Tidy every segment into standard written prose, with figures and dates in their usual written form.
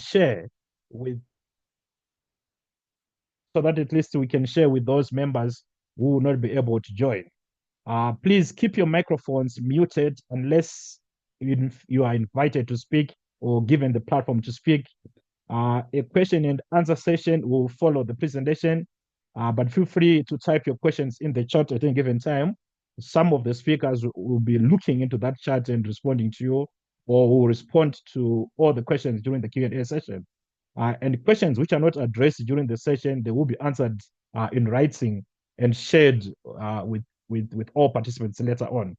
share with, so that at least we can share with those members who will not be able to join. Please keep your microphones muted unless you are invited to speak or given the platform to speak. A question and answer session will follow the presentation, but feel free to type your questions in the chat at any given time. Some of the speakers will be looking into that chat and responding to you, or will respond to all the questions during the Q&A session. And questions which are not addressed during the session, they will be answered in writing and shared with all participants later on.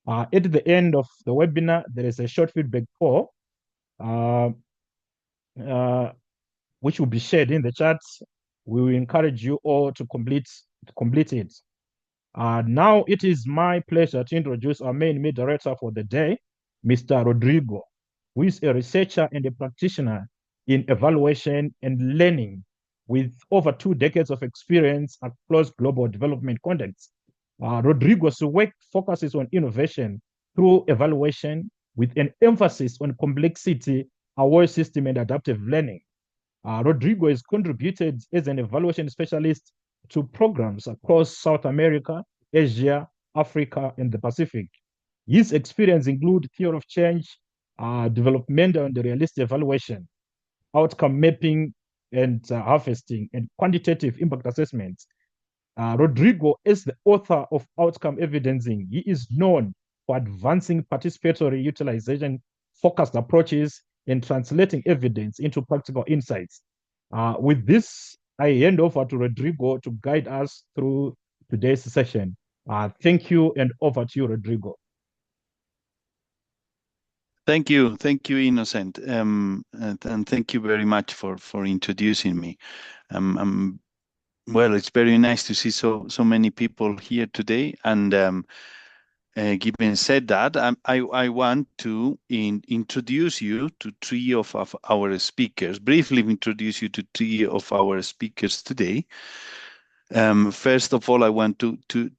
At the end of the webinar, there is a short feedback poll, uh, uh, which will be shared in the chat. We will encourage you all to complete it. Now it is my pleasure to introduce our main moderator for the day, Mr. Rodrigo, who is a researcher and a practitioner in evaluation and learning with over 2 decades of experience across global development contexts. Rodrigo's work focuses on innovation through evaluation with an emphasis on complexity, aware system, and adaptive learning. Rodrigo has contributed as an evaluation specialist to programs across South America, Asia, Africa, and the Pacific. His experience include theory of change, developmental and realistic evaluation, outcome mapping and harvesting, and quantitative impact assessments. Rodrigo is the author of Outcome Evidencing. He is known for advancing participatory utilization focused approaches and translating evidence into practical insights. With this, I hand over to Rodrigo to guide us through today's session. Thank you, and over to you, Rodrigo. Thank you, Innocent, and thank you very much for introducing me. Well, it's very nice to see so many people here today, and given said that, I want to introduce you to 3 of our speakers. Briefly introduce you to 3 of our speakers today. First of all, I want to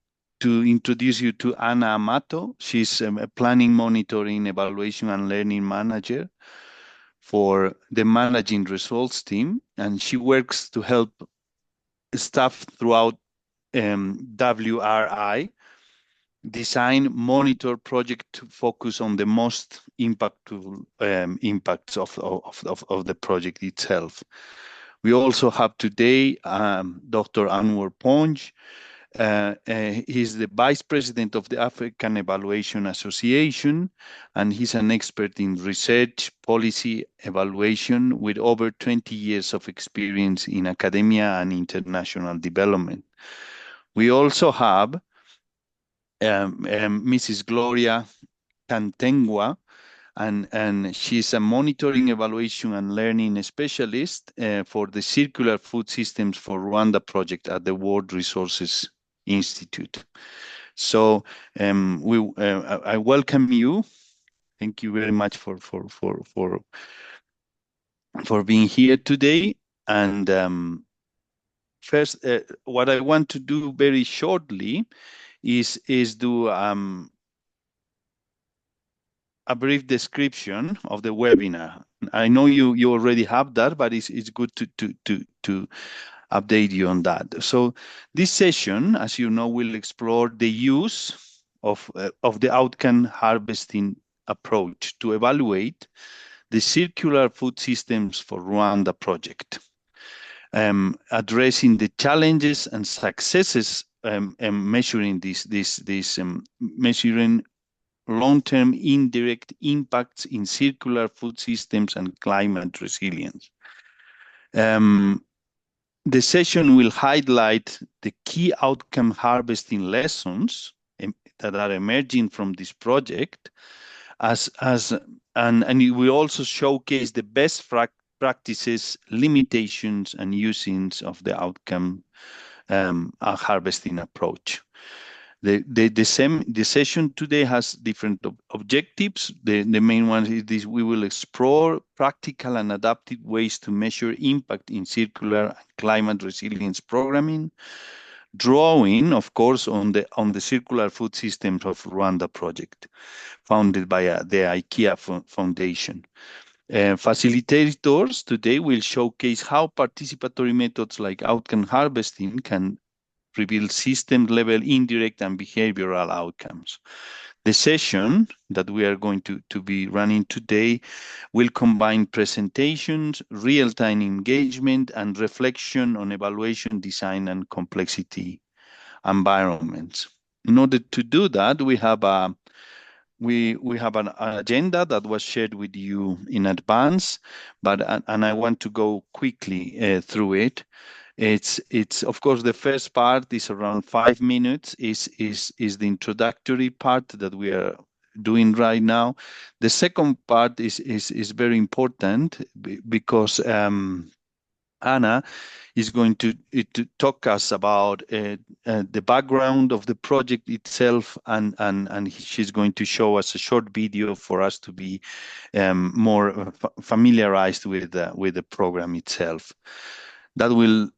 introduce you to Ana Amato. She's a planning, monitoring, evaluation, and learning manager for the Managing Results team, and she works to help staff throughout WRI design, monitor project to focus on the most impactful impacts of the project itself. We also have today Dr. Anwar Ponj. He's the Vice President of the African Evaluation Association, and he's an expert in research, policy, evaluation with over 20 years of experience in academia and international development. We also have Mrs. Gloria Cantengua, and she's a monitoring, evaluation, and learning specialist for the Circular Food Systems for Rwanda project at the World Resources Institute. So I welcome you. Thank you very much for being here today. And first, what I want to do very shortly is do a brief description of the webinar. I know you already have that, but it's good to update you on that. So this session, as you know, will explore the use of the outcome harvesting approach to evaluate the Circular Food Systems for Rwanda project, addressing the challenges and successes measuring measuring long-term indirect impacts in circular food systems and climate resilience. The session will highlight the key outcome harvesting lessons that are emerging from this project, and it will also showcase the best practices, limitations, and usings of the outcome harvesting approach. The session today has different objectives. The main one is this: we will explore practical and adaptive ways to measure impact in circular and climate resilience programming, drawing, of course, on the Circular Food Systems of Rwanda project, founded by the IKEA Foundation. Facilitators today will showcase how participatory methods like outcome harvesting can reveal system-level indirect and behavioral outcomes. The session that we are going to be running today will combine presentations, real-time engagement, and reflection on evaluation design and complexity environments. In order to do that, we have an agenda that was shared with you in advance, but and I want to go quickly through it. It's of course the first part is around 5 minutes. Is the introductory part that we are doing right now. The second part is very important because Anna is going to talk us about the background of the project itself, and she's going to show us a short video for us to be more familiarized with the program itself. That will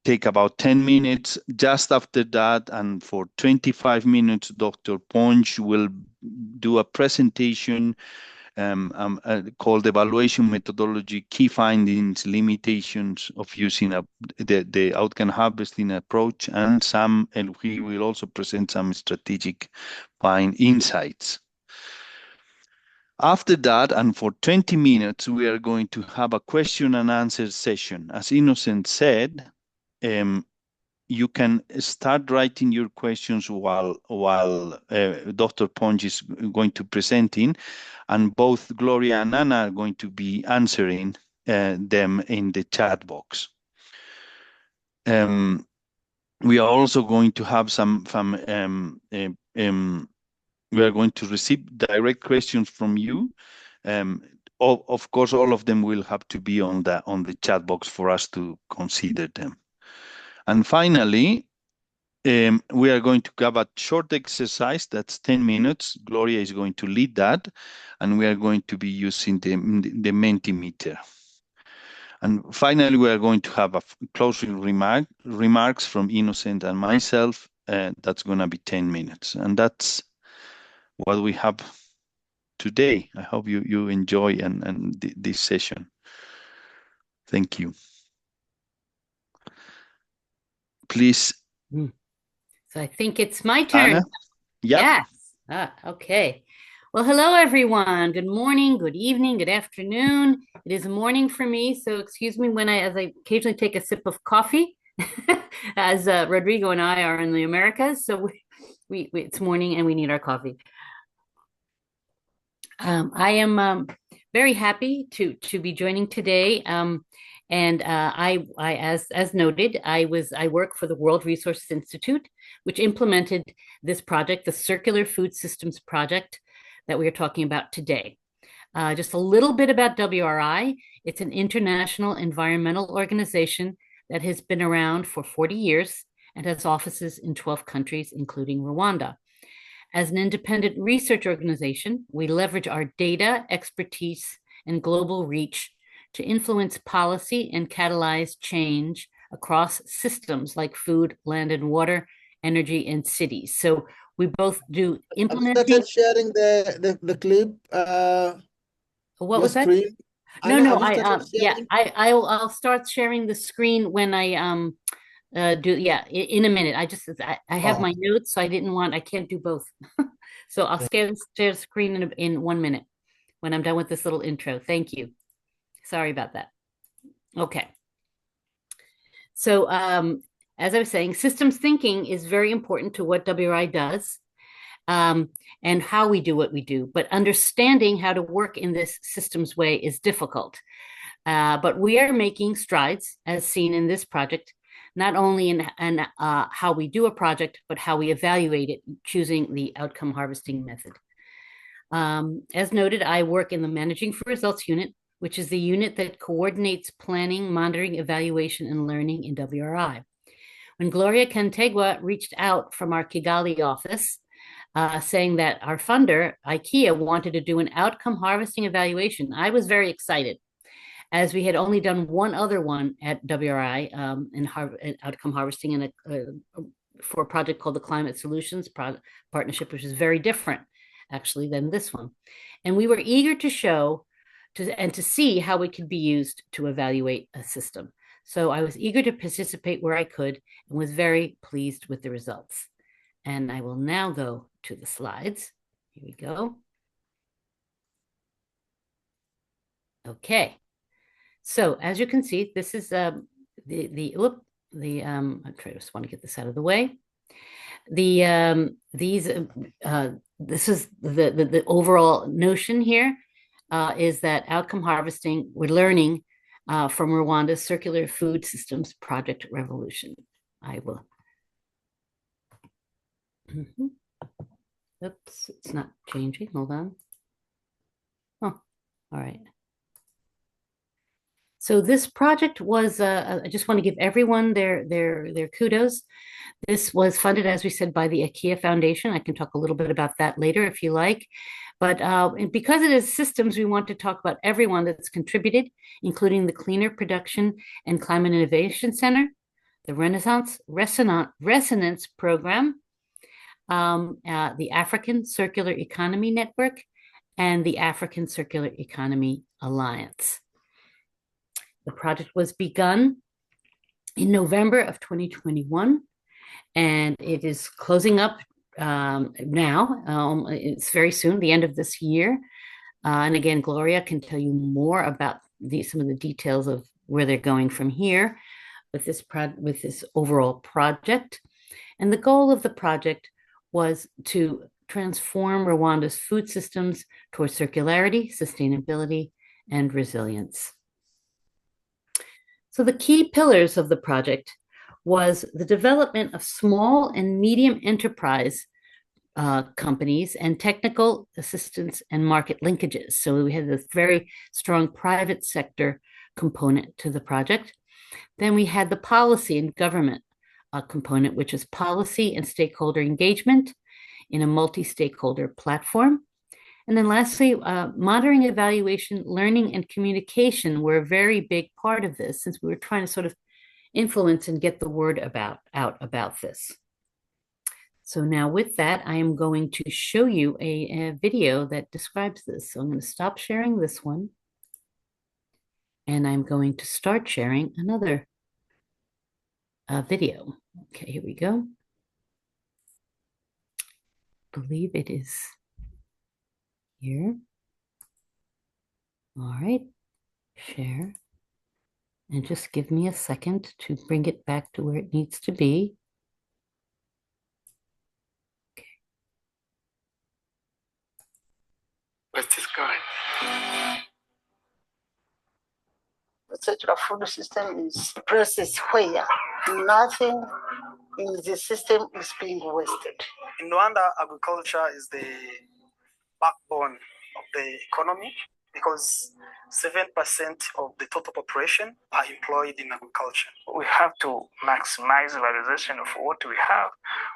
take about 10 minutes. Just after that, and for 25 minutes, Dr. Ponch will do a presentation called Evaluation Methodology, Key Findings, Limitations of Using the Outcome Harvesting Approach, and he will also present some strategic insights. After that, and for 20 minutes, we are going to have a question and answer session. As Innocent said, you can start writing your questions while Dr. Ponch is going to presenting, and both Gloria and Anna are going to be answering them in the chat box. We are also going to have we are going to receive direct questions from you. Of course, all of them will have to be on the chat box for us to consider them. And finally, we are going to have a short exercise that's 10 minutes. Gloria is going to lead that, and we are going to be using the Mentimeter. And finally, we are going to have a closing remarks from Innocent and myself. That's going to be 10 minutes. And that's what we have today. I hope you enjoy this session. Thank you. Please. So I think it's my turn. Anna? Yeah. Yes. Okay. Well, hello, everyone. Good morning, good evening, good afternoon. It is morning for me, so excuse me as I occasionally take a sip of coffee, as Rodrigo and I are in the Americas. So it's morning and we need our coffee. I am very happy to be joining today. And I as noted, I work for the World Resources Institute, which implemented this project, the Circular Food Systems Project that we are talking about today. Just a little bit about WRI. It's an international environmental organization that has been around for 40 years and has offices in 12 countries, including Rwanda. As an independent research organization, we leverage our data, expertise, and global reach to influence policy and catalyze change across systems like food, land and water, energy, and cities. So we both do implementing. I've started sharing the clip. What was that? Screen. No, I'll start sharing the screen when I in a minute. I have my notes, so I can't do both. So I'll share the screen in 1 minute when I'm done with this little intro. Thank you. Sorry about that. Okay. So as I was saying, systems thinking is very important to what WRI does and how we do what we do. But understanding how to work in this systems way is difficult. But we are making strides, as seen in this project, not only in how we do a project, but how we evaluate it, choosing the outcome harvesting method. As noted, I work in the Managing for Results unit, which is the unit that coordinates planning, monitoring, evaluation, and learning in WRI. When Gloria Cantegua reached out from our Kigali office, saying that our funder, IKEA, wanted to do an outcome harvesting evaluation, I was very excited, as we had only done one other one at WRI in outcome harvesting for a project called the Climate Solutions Partnership, which is very different, actually, than this one. And we were eager to show and to see how it could be used to evaluate a system. So I was eager to participate where I could and was very pleased with the results. And I will now go to the slides. Here we go. Okay. So as you can see, this is I just want to get this out of the way. This is the overall notion here is that outcome harvesting, we're learning from Rwanda's Circular Food Systems Project Revolution. I will. Oops, it's not changing. Hold on. Oh, all right. So this project was, I just want to give everyone their kudos. This was funded, as we said, by the IKEA Foundation. I can talk a little bit about that later if you like. But because it is systems, we want to talk about everyone that's contributed, including the Cleaner Production and Climate Innovation Center, the Resonance Program, the African Circular Economy Network, and the African Circular Economy Alliance. The project was begun in November of 2021, and it is closing up now. It's very soon, the end of this year. And again, Gloria can tell you more about some of the details of where they're going from here with this overall project. And the goal of the project was to transform Rwanda's food systems towards circularity, sustainability, and resilience. So the key pillars of the project was the development of small and medium enterprise companies and technical assistance and market linkages. So we had this very strong private sector component to the project. Then we had the policy and government component, which is policy and stakeholder engagement in a multi-stakeholder platform. And then lastly, monitoring, evaluation, learning, and communication were a very big part of this, since we were trying to sort of influence and get the word out about this. So now with that, I am going to show you a video that describes this. So I'm going to stop sharing this one. And I'm going to start sharing another video. Okay, here we go. I believe it is here. All right, share. And just give me a second to bring it back to where it needs to be. Okay. Where's this going? The circular food system is a process where nothing in the system is being wasted. In Rwanda, agriculture is the backbone of the economy because 7% of the total population are employed in agriculture. We have to maximize valorization of what we have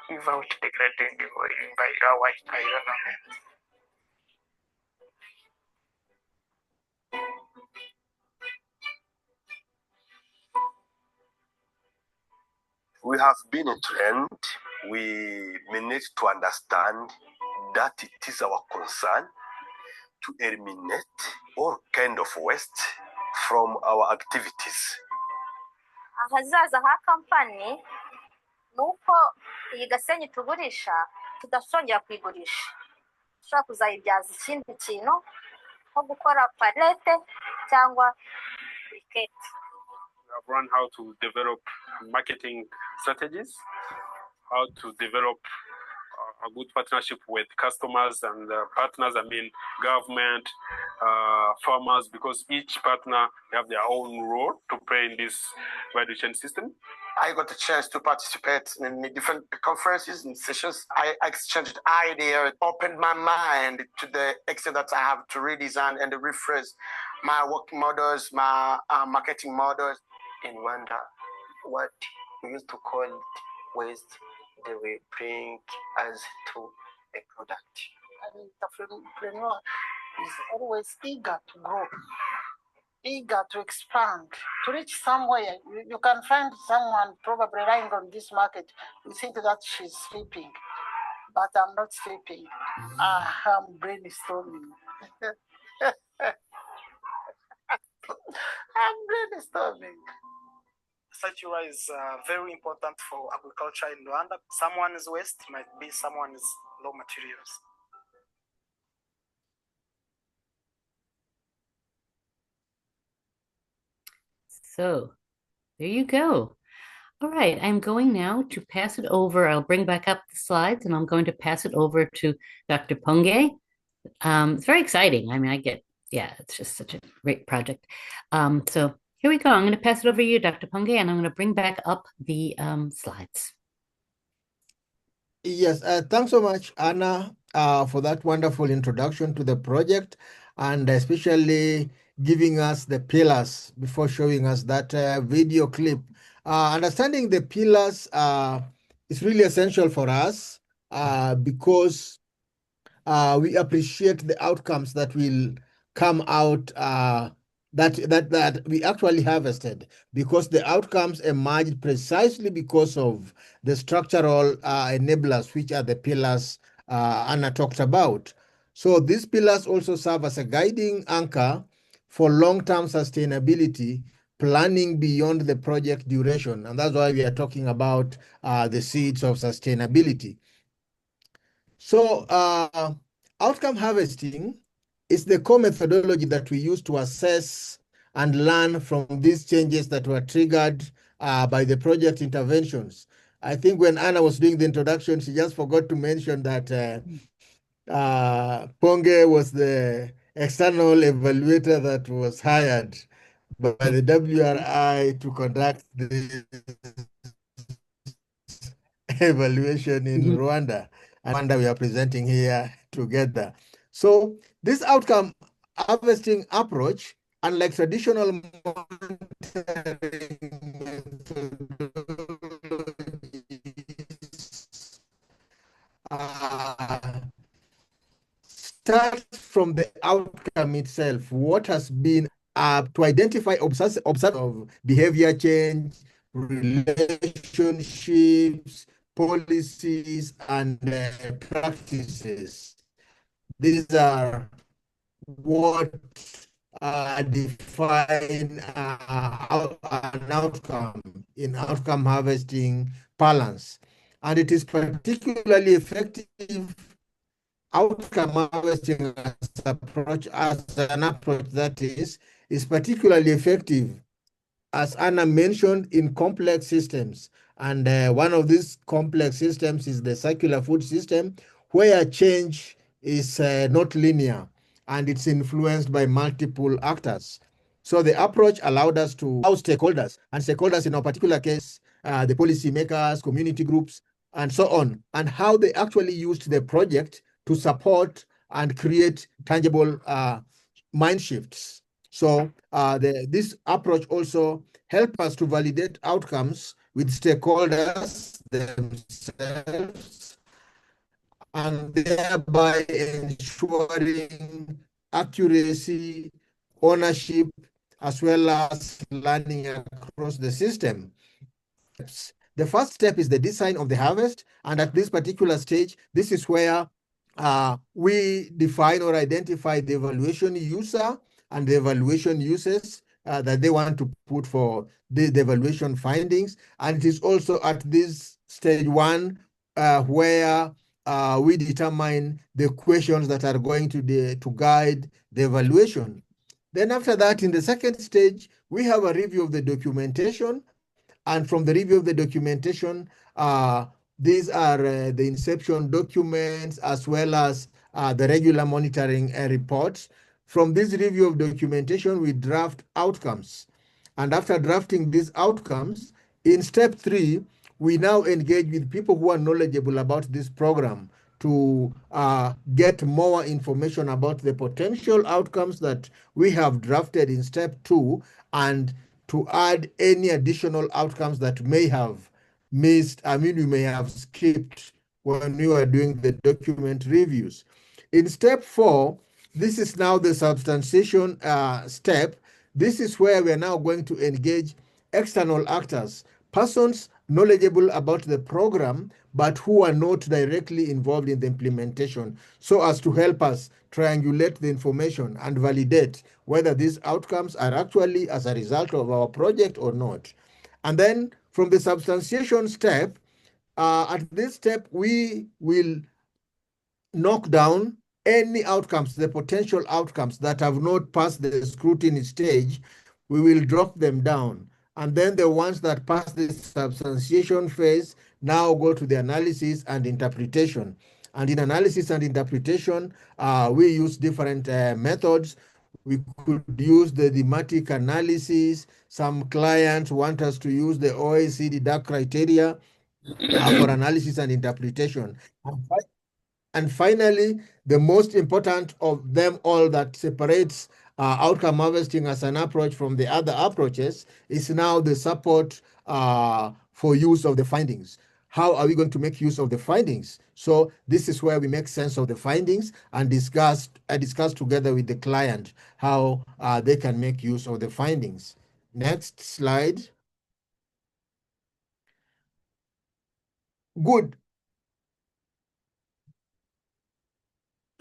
without degrading the environment. We have been trained. We need to understand that it is our concern to eliminate all kind of waste from our activities. Ahazaza ha kampani nuko iyi gasenyi tugurisha tudasongera kuyigurisha, dushobora kuzayibyaza ikindi kintu nko gukora palete cyangwa briketi. We have learned how to develop marketing strategies, how to develop a good partnership with customers and partners, I mean government, farmers, because each partner have their own role to play in this value chain system. I got the chance to participate in different conferences and sessions. I exchanged ideas, opened my mind to the extent that I have to redesign and rephrase my working models, my marketing models. In Rwanda, what we used to call it waste, they will bring us to a product. And the entrepreneur is always eager to grow, eager to expand, to reach somewhere. You can find someone probably lying on this market. You think that she's sleeping, but I'm not sleeping. I'm brainstorming. I'm brainstorming. Facilitators is very important for agriculture in Rwanda. Someone's waste might be someone's raw materials. So there you go. All right, I'm going now to pass it over. I'll bring back up the slides and I'm going to pass it over to Dr. Punge. It's very exciting. I mean, it's just such a great project. So here we go. I'm going to pass it over to you, Dr. Punge, and I'm going to bring back up the slides. Yes, thanks so much, Anna, for that wonderful introduction to the project, and especially giving us the pillars before showing us that video clip. Understanding the pillars is really essential for us because we appreciate the outcomes that will come out that we actually harvested, because the outcomes emerged precisely because of the structural enablers, which are the pillars Anna talked about. So these pillars also serve as a guiding anchor for long-term sustainability planning beyond the project duration. And that's why we are talking about the seeds of sustainability. So outcome harvesting is the core methodology that we use to assess and learn from these changes that were triggered by the project interventions. I think when Anna was doing the introduction, she just forgot to mention that Ponge was the external evaluator that was hired by the WRI to conduct this evaluation in Rwanda. And Rwanda we are presenting here together. So this outcome harvesting approach, unlike traditional monitoring methodologies, starts from the outcome itself. What has been to identify observe of behavior change, relationships, policies, and practices. These are what define an outcome in outcome harvesting balance. And it is particularly effective outcome harvesting as an approach that is particularly effective, as Anna mentioned, in complex systems. And one of these complex systems is the circular food system, where change is not linear and it's influenced by multiple actors. So the approach allowed us to allow stakeholders, and stakeholders in our particular case, the policy makers, community groups, and so on, and how they actually used the project to support and create tangible mind shifts. So this approach also helps us to validate outcomes with stakeholders themselves, and thereby ensuring accuracy, ownership, as well as learning across the system. The first step is the design of the harvest. And at this particular stage, this is where we define or identify the evaluation user and the evaluation uses that they want to put for the evaluation findings. And it is also at this stage one where we determine the questions that are going to guide the evaluation. Then after that, in the second stage, we have a review of the documentation. And from the review of the documentation, these are the inception documents as well as the regular monitoring reports. From this review of documentation, we draft outcomes. And after drafting these outcomes, in step 3, we now engage with people who are knowledgeable about this program to get more information about the potential outcomes that we have drafted in step 2, and to add any additional outcomes that may have missed, we may have skipped when we were doing the document reviews. In step 4, this is now the substantiation step. This is where we are now going to engage external actors, persons knowledgeable about the program, but who are not directly involved in the implementation, so as to help us triangulate the information and validate whether these outcomes are actually as a result of our project or not. And then from the substantiation step, at this step, we will knock down any outcomes, the potential outcomes that have not passed the scrutiny stage. We will drop them down. And then the ones that pass the substantiation phase now go to the analysis and interpretation. And in analysis and interpretation, we use different methods. We could use the thematic analysis. Some clients want us to use the OECD DAC criteria for analysis and interpretation. And finally, the most important of them all that separates outcome harvesting as an approach from the other approaches is now the support for use of the findings. How are we going to make use of the findings? So this is where we make sense of the findings and discuss together with the client how they can make use of the findings. Next slide. Good.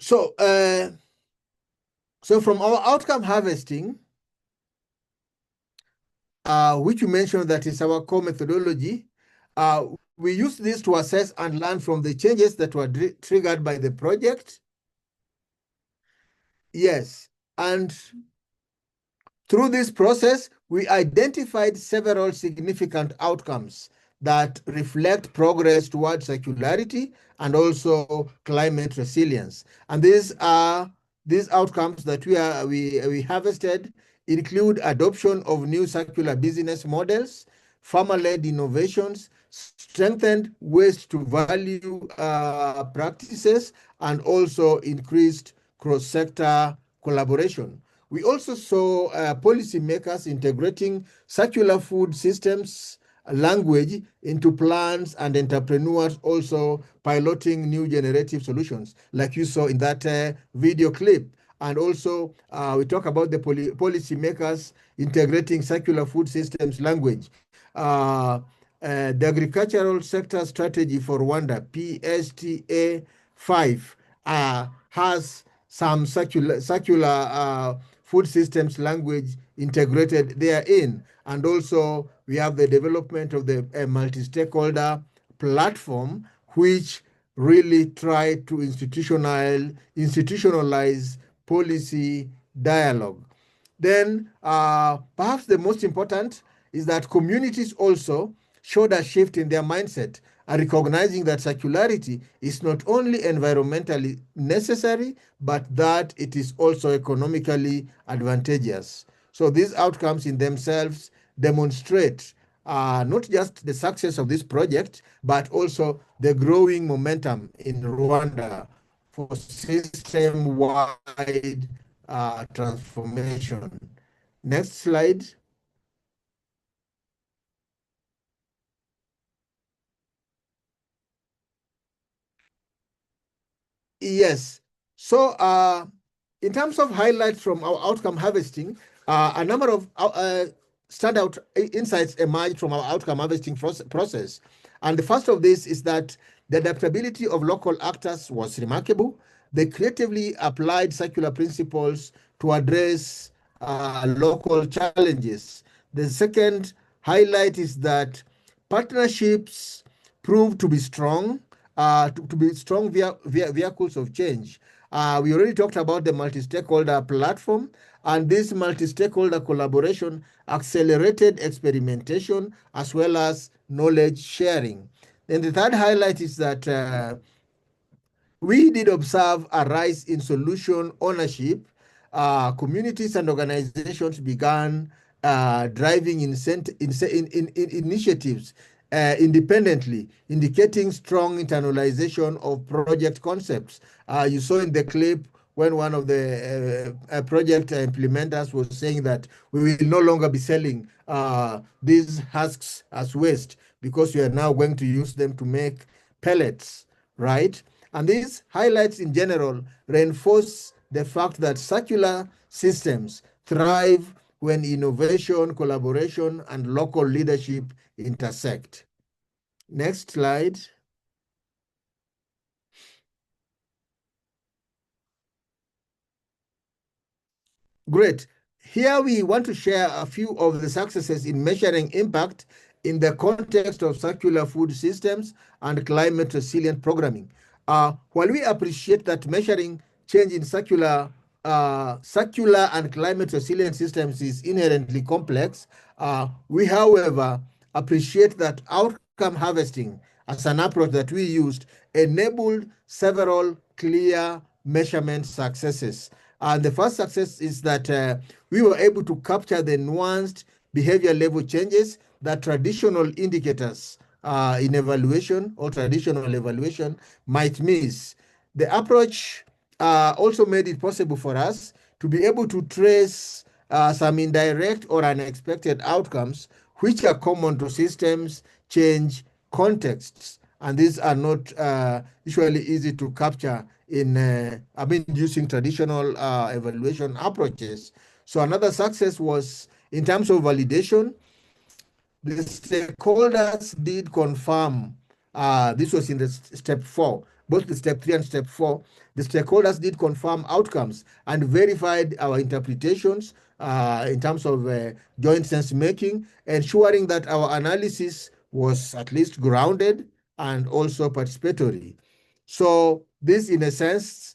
So, so from our outcome harvesting, which you mentioned that is our core methodology, we use this to assess and learn from the changes that were triggered by the project. Yes, and through this process, we identified several significant outcomes that reflect progress towards circularity and also climate resilience. And these outcomes that we harvested include adoption of new circular business models, farmer-led innovations, strengthened waste to value practices, and also increased cross-sector collaboration. We also saw policymakers integrating circular food systems language into plans and entrepreneurs also piloting new generative solutions, like you saw in that video clip. And also, we talk about the policymakers integrating circular food systems language. The agricultural sector strategy for Rwanda, PSTA 5, has some circular food systems language integrated therein. And also we have the development of the multi-stakeholder platform, which really try to institutionalize policy dialogue. Then perhaps the most important is that communities also showed a shift in their mindset, and recognizing that circularity is not only environmentally necessary, but that it is also economically advantageous. So these outcomes in themselves demonstrate not just the success of this project, but also the growing momentum in Rwanda for system-wide transformation. Next slide. Yes. So in terms of highlights from our outcome harvesting, a number of standout insights emerged from our outcome harvesting process. And the first of this is that the adaptability of local actors was remarkable. They creatively applied circular principles to address local challenges. The second highlight is that partnerships proved to be strong, vehicles of change. We already talked about the multi-stakeholder platform, and this multi-stakeholder collaboration accelerated experimentation as well as knowledge sharing. Then the third highlight is that we did observe a rise in solution ownership. Communities and organizations began driving initiatives independently, indicating strong internalization of project concepts. You saw in the clip when one of the project implementers was saying that we will no longer be selling these husks as waste because we are now going to use them to make pellets, right? And these highlights in general reinforce the fact that circular systems thrive when innovation, collaboration, and local leadership intersect. Next slide. Great. Here we want to share a few of the successes in measuring impact in the context of circular food systems and climate resilient programming. While we appreciate that measuring change in circular and climate resilient systems is inherently complex, we, however, appreciate that outcome harvesting as an approach that we used enabled several clear measurement successes. And the first success is that we were able to capture the nuanced behavior level changes that traditional indicators in evaluation or traditional evaluation might miss. The approach also made it possible for us to be able to trace some indirect or unexpected outcomes which are common to systems change contexts. And these are not usually easy to capture using traditional evaluation approaches. So another success was in terms of validation. The stakeholders did confirm, this was in the step 4, both the step 3 and step 4, the stakeholders did confirm outcomes and verified our interpretations in terms of joint sense making, ensuring that our analysis was at least grounded and also participatory. So this, in a sense,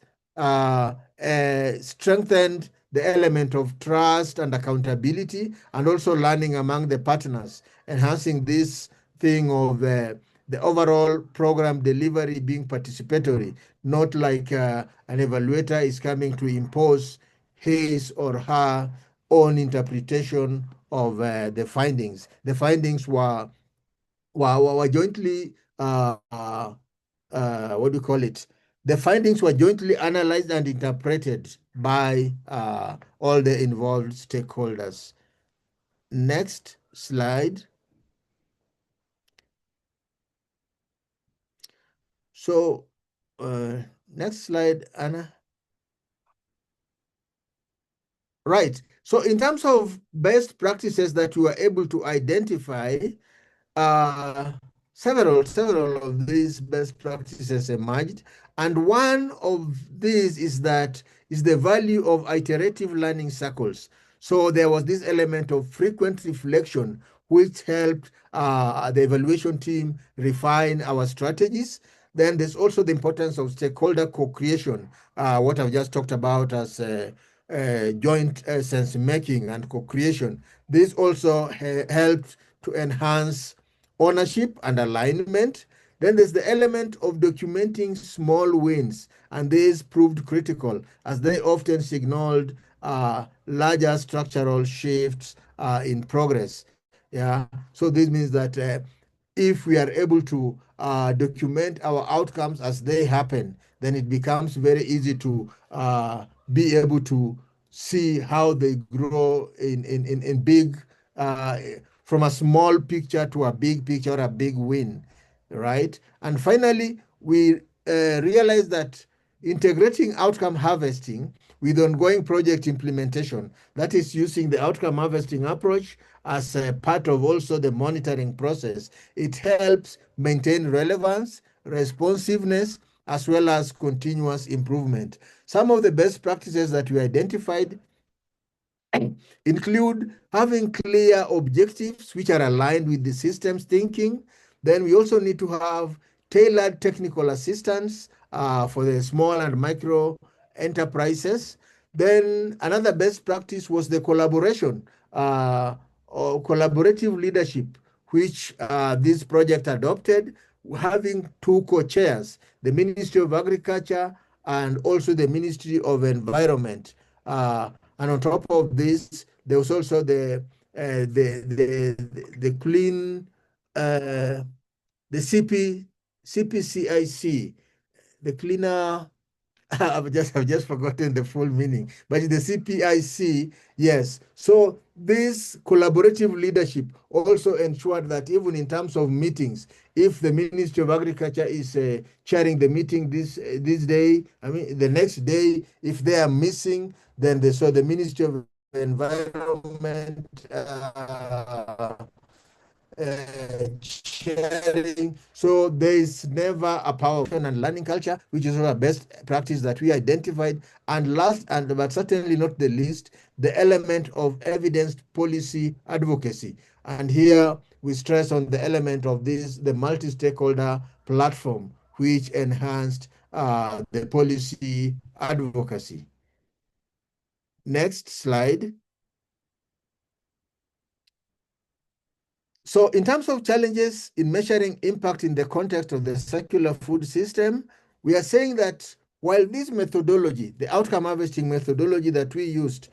strengthened the element of trust and accountability and also learning among the partners, enhancing this thing of the overall program delivery being participatory, not like an evaluator is coming to impose his or her own interpretation of the findings. The findings were jointly, what do you call it? The findings were jointly analyzed and interpreted by all the involved stakeholders. Next slide. So, next slide, Anna. Right. So in terms of best practices that we were able to identify, several of these best practices emerged, and one of these is the value of iterative learning cycles. So there was this element of frequent reflection, which helped the evaluation team refine our strategies. Then there's also the importance of stakeholder co-creation, what I've just talked about as joint sense making and co-creation. This also helped to enhance ownership and alignment. Then there's the element of documenting small wins, and this proved critical as they often signaled larger structural shifts in progress. Yeah, so this means that if we are able to document our outcomes as they happen, then it becomes very easy to be able to see how they grow in big, from a small picture to a big picture or a big win, right? And finally, we realize that integrating outcome harvesting with ongoing project implementation, that is using the outcome harvesting approach as a part of also the monitoring process, it helps maintain relevance, responsiveness, as well as continuous improvement. Some of the best practices that we identified include having clear objectives which are aligned with the systems thinking. Then we also need to have tailored technical assistance for the small and micro enterprises. Then another best practice was the collaboration or collaborative leadership, which this project adopted, having two co-chairs, the Ministry of Agriculture and also the Ministry of Environment. And on top of this, there was also the clean, the CPCIC, the cleaner. I've just forgotten the full meaning, but the CPIC, yes. So this collaborative leadership also ensured that even in terms of meetings, if the Ministry of Agriculture is chairing the meeting this day, I mean the next day, if they are missing, then the Ministry of Environment chair sharing. So there is never a power and learning culture, which is our best practice that we identified. And last, and but certainly not the least, the element of evidence policy advocacy. And here we stress on the element of this, the multi-stakeholder platform, which enhanced the policy advocacy. Next slide. So in terms of challenges in measuring impact in the context of the circular food system, we are saying that while this methodology, the outcome harvesting methodology that we used,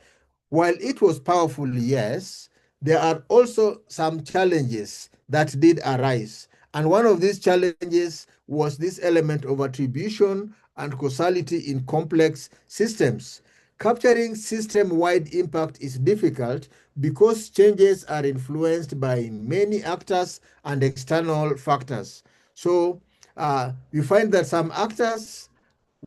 while it was powerful, yes, there are also some challenges that did arise. And one of these challenges was this element of attribution and causality in complex systems. Capturing system-wide impact is difficult because changes are influenced by many actors and external factors. So we find that some actors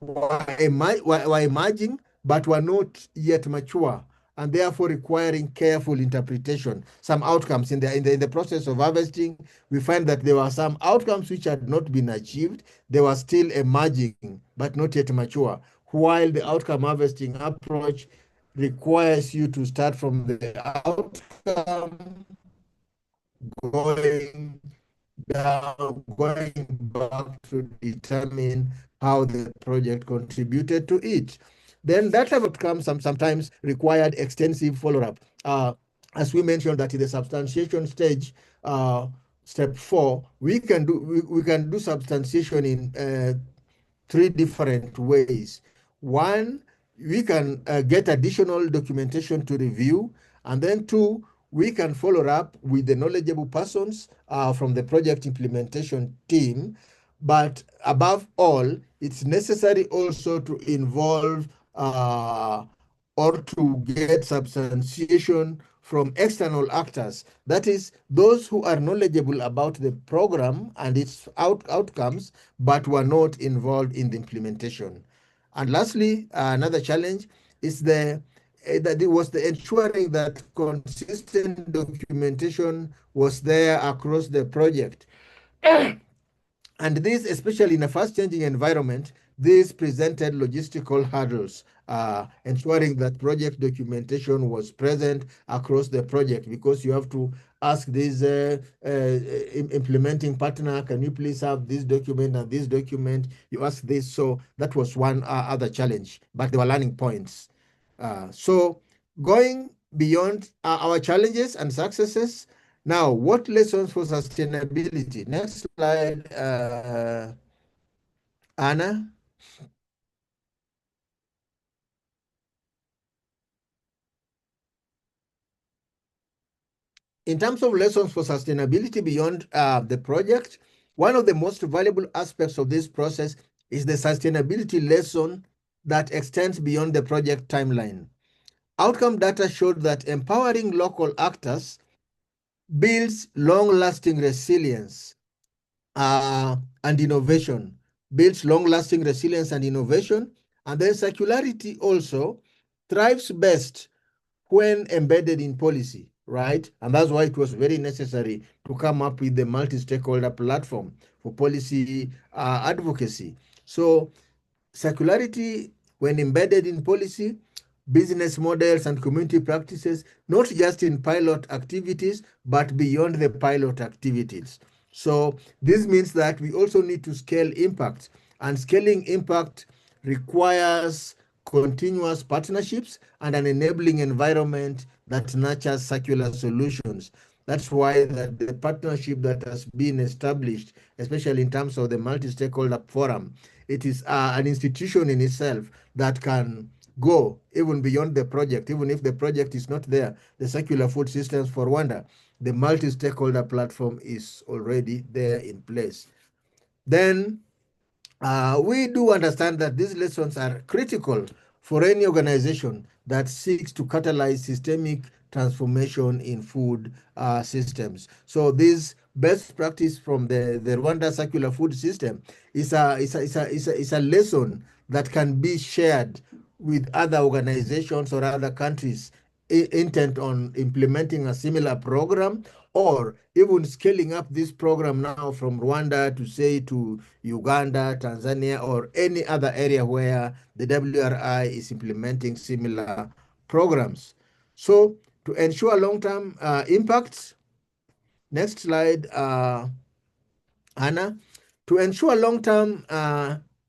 were emerging, but were not yet mature, and therefore requiring careful interpretation. Some outcomes in the process of harvesting, we find that there were some outcomes which had not been achieved. They were still emerging, but not yet mature. While the outcome harvesting approach requires you to start from the outcome, going back to determine how the project contributed to it. Then that type of outcome sometimes required extensive follow-up. As we mentioned that in the substantiation stage, step 4, we can do substantiation in 3 different ways. One, we can get additional documentation to review, and then 2, we can follow up with the knowledgeable persons from the project implementation team. But above all, it's necessary also to involve or to get substantiation from external actors. That is, those who are knowledgeable about the program and its outcomes, but were not involved in the implementation. And lastly, another challenge is that it was the ensuring that consistent documentation was there across the project. And this, especially in a fast-changing environment, this presented logistical hurdles, ensuring that project documentation was present across the project, because you have to ask this implementing partner, can you please have this document and this document? You ask this. So that was one other challenge, but there were learning points. So going beyond our challenges and successes, now, what lessons for sustainability? Next slide, Anna. In terms of lessons for sustainability beyond the project, one of the most valuable aspects of this process is the sustainability lesson that extends beyond the project timeline. Outcome data showed that empowering local actors builds long-lasting resilience and innovation, builds long-lasting resilience and innovation. And then circularity also thrives best when embedded in policy, right? And that's why it was very necessary to come up with the multi-stakeholder platform for policy advocacy. So circularity, when embedded in policy, business models and community practices, not just in pilot activities, but beyond the pilot activities. So this means that we also need to scale impact, and scaling impact requires continuous partnerships and an enabling environment that nurtures circular solutions. That's why the partnership that has been established, especially in terms of the multi-stakeholder forum, it is an institution in itself that can go even beyond the project. Even if the project is not there, the circular food systems for Rwanda, the multi-stakeholder platform is already there in place. Then we do understand that these lessons are critical for any organization that seeks to catalyze systemic transformation in food systems. So this best practice from the Rwanda circular food system is a lesson that can be shared with other organizations or other countries intent on implementing a similar program, or even scaling up this program now from Rwanda to say to Uganda, Tanzania, or any other area where the WRI is implementing similar programs. So to ensure long-term impacts, next slide, Anna. To ensure long-term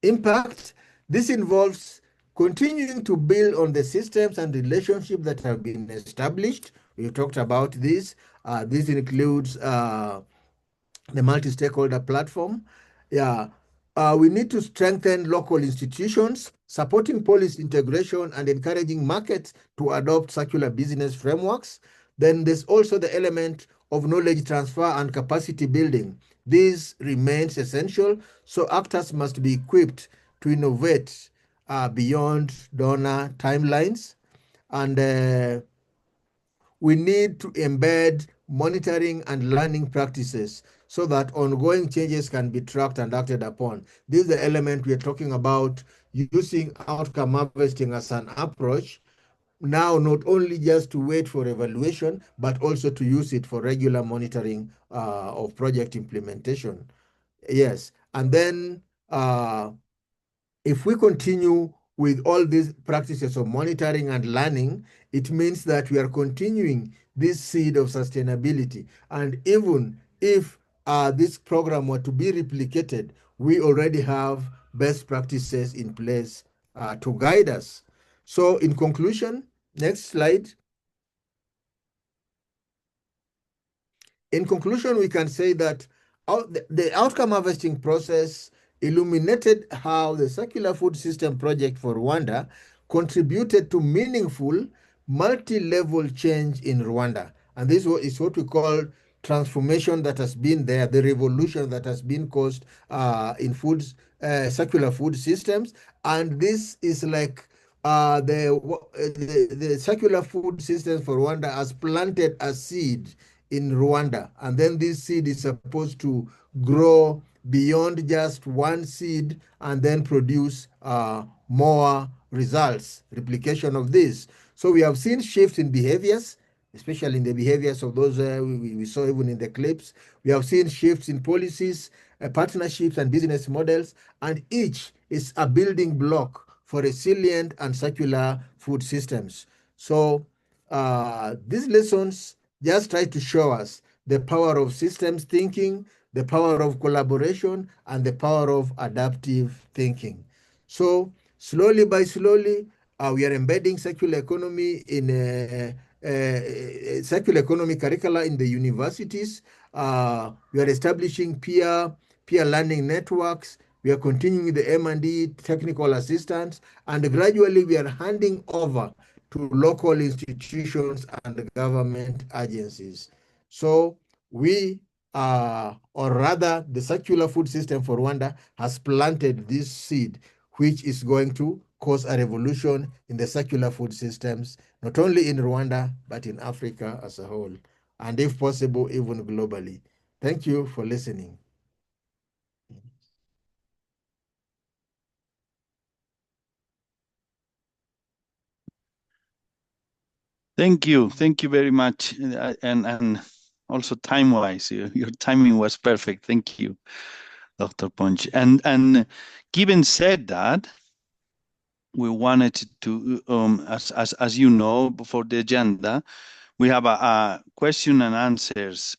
impact, this involves continuing to build on the systems and relationships that have been established. We talked about this. This includes the multi-stakeholder platform. Yeah, we need to strengthen local institutions, supporting policy integration and encouraging markets to adopt circular business frameworks. Then there's also the element of knowledge transfer and capacity building. This remains essential, so actors must be equipped to innovate beyond donor timelines. And we need to embed monitoring and learning practices so that ongoing changes can be tracked and acted upon. This is the element we are talking about, using outcome harvesting as an approach. Now, not only just to wait for evaluation, but also to use it for regular monitoring of project implementation. Yes, and then if we continue with all these practices of monitoring and learning, it means that we are continuing this seed of sustainability. And even if this program were to be replicated, we already have best practices in place to guide us. So in conclusion, next slide. In conclusion, we can say that the outcome harvesting process illuminated how the Circular Food System Project for Rwanda contributed to meaningful multi-level change in Rwanda. And this is what we call transformation that has been there, the revolution that has been caused in circular food systems. And this is like the circular food systems for Rwanda has planted a seed in Rwanda. And then this seed is supposed to grow beyond just one seed and then produce more results, replication of this. So we have seen shifts in behaviors, especially in the behaviors of those we saw even in the clips. We have seen shifts in policies, partnerships, and business models, and each is a building block for resilient and circular food systems. So these lessons just try to show us the power of systems thinking, the power of collaboration, and the power of adaptive thinking. So slowly by slowly, we are embedding circular economy in circular economy curricula in the universities. We are establishing peer learning networks. We are continuing the M&D technical assistance, and gradually we are handing over to local institutions and government agencies. So we, or rather the Circular Food System for Rwanda has planted this seed, which is going to cause a revolution in the circular food systems, not only in Rwanda, but in Africa as a whole, and if possible, even globally. Thank you for listening. Thank you very much, and also time-wise, your timing was perfect. Thank you, Dr. Ponch. And given said that, we wanted to, as you know, for the agenda, we have a questions and answers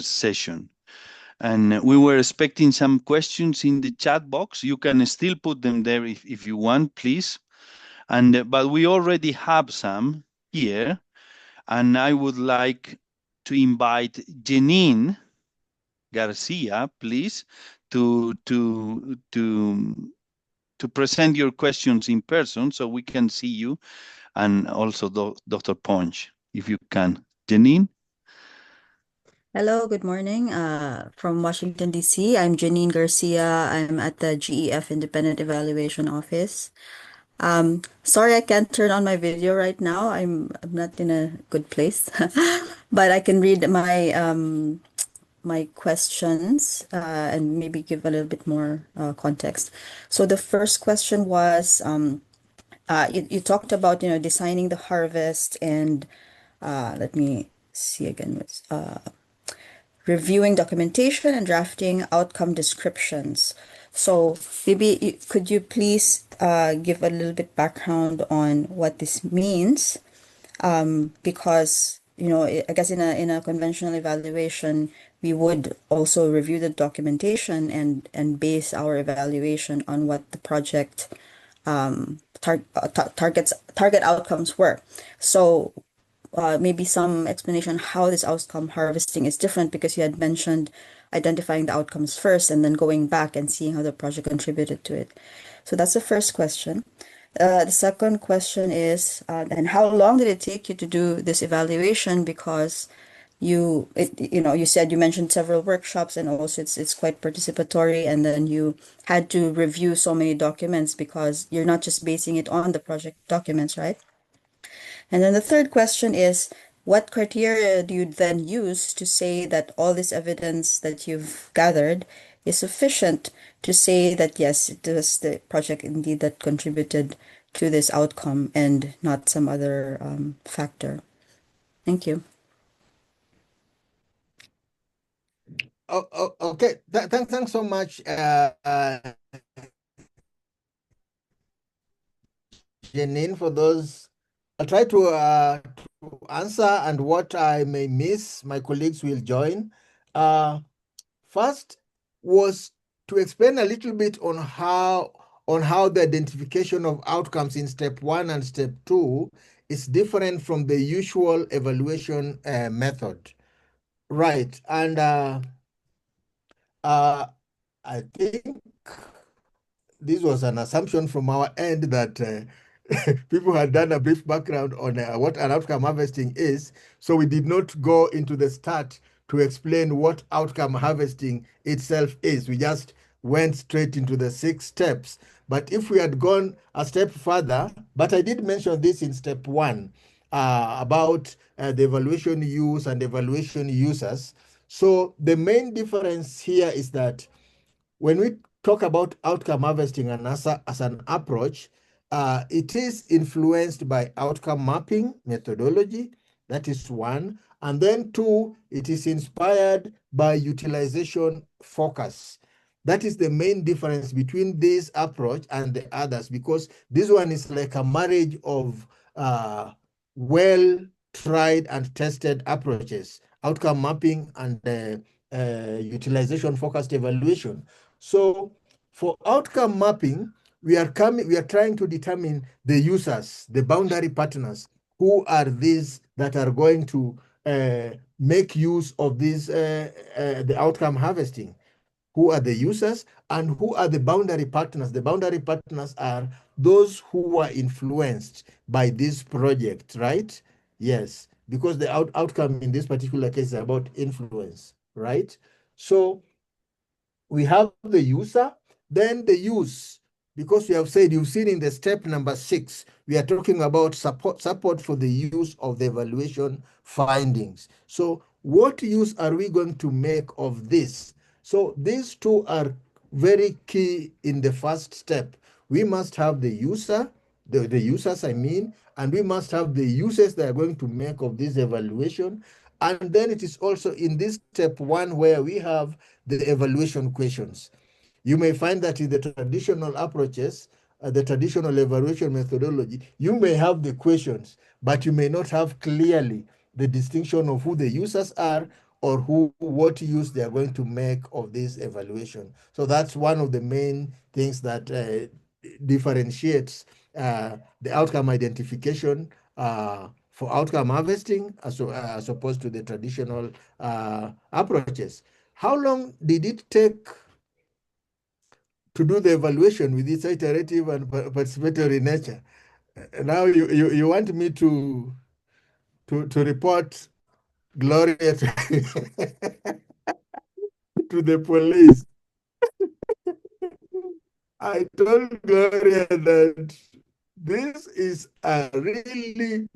session. And we were expecting some questions in the chat box. You can still put them there if you want, please. But we already have some here, and I would like to invite Janine Garcia, please, to present your questions in person so we can see you, and also Dr. Ponch, if you can. Janine? Hello, good morning. From Washington, D.C. I'm Janine Garcia. I'm at the GEF Independent Evaluation Office. Sorry, I can't turn on my video right now. I'm not in a good place, but I can read my questions and maybe give a little bit more context. So the first question was, you talked about, designing the harvest and let me see again. Reviewing documentation and drafting outcome descriptions. So maybe could you please give a little bit background on what this means? Because I guess in a conventional evaluation, we would also review the documentation and base our evaluation on what the project target outcomes were. So maybe some explanation how this outcome harvesting is different, because you had mentioned identifying the outcomes first and then going back and seeing how the project contributed to it. So that's the first question. The second question is, and how long did it take you to do this evaluation? Because you said you mentioned several workshops, and also it's quite participatory, and then you had to review so many documents because you're not just basing it on the project documents, right? And then the third question is, what criteria do you then use to say that all this evidence that you've gathered is sufficient to say that yes, it was the project indeed that contributed to this outcome and not some other factor? Thank you. Okay. Thanks so much, Janine, for those. I'll try to answer, and what I may miss, my colleagues will join. First was to explain a little bit on how the identification of outcomes in step 1 and step 2 is different from the usual evaluation method. Right. And I think this was an assumption from our end that people had done a brief background on what an outcome harvesting is. So we did not go into the start to explain what outcome harvesting itself is. We just went straight into the 6 steps. But if we had gone a step further, but I did mention this in step 1 about the evaluation use and evaluation users. So the main difference here is that when we talk about outcome harvesting and as an approach, it is influenced by outcome mapping methodology. That is 1. And then 2, it is inspired by utilization focus. That is the main difference between this approach and the others, because this one is like a marriage of well-tried and tested approaches, outcome mapping and utilization focused evaluation. So for outcome mapping, we are trying to determine the users, the boundary partners. Who are these that are going to make use of this the outcome harvesting? Who are the users and who are the boundary partners? The boundary partners are those who are influenced by this project, right? Yes, because the outcome in this particular case is about influence, right? So we have the user, then the use, because we have said, you've seen in the step number 6, we are talking about support for the use of the evaluation findings. So what use are we going to make of this? So these two are very key in the first step. We must have the user, the users, I mean, and we must have the users that are going to make of this evaluation. And then it is also in this step 1 where we have the evaluation questions. You may find that in the traditional approaches, the traditional evaluation methodology, you may have the questions, but you may not have clearly the distinction of who the users are or what use they are going to make of this evaluation. So that's one of the main things that differentiates the outcome identification for outcome harvesting as opposed to the traditional approaches. How long did it take to do the evaluation with its iterative and participatory nature? Now you want me to report Gloria to the police. I told Gloria that this is a really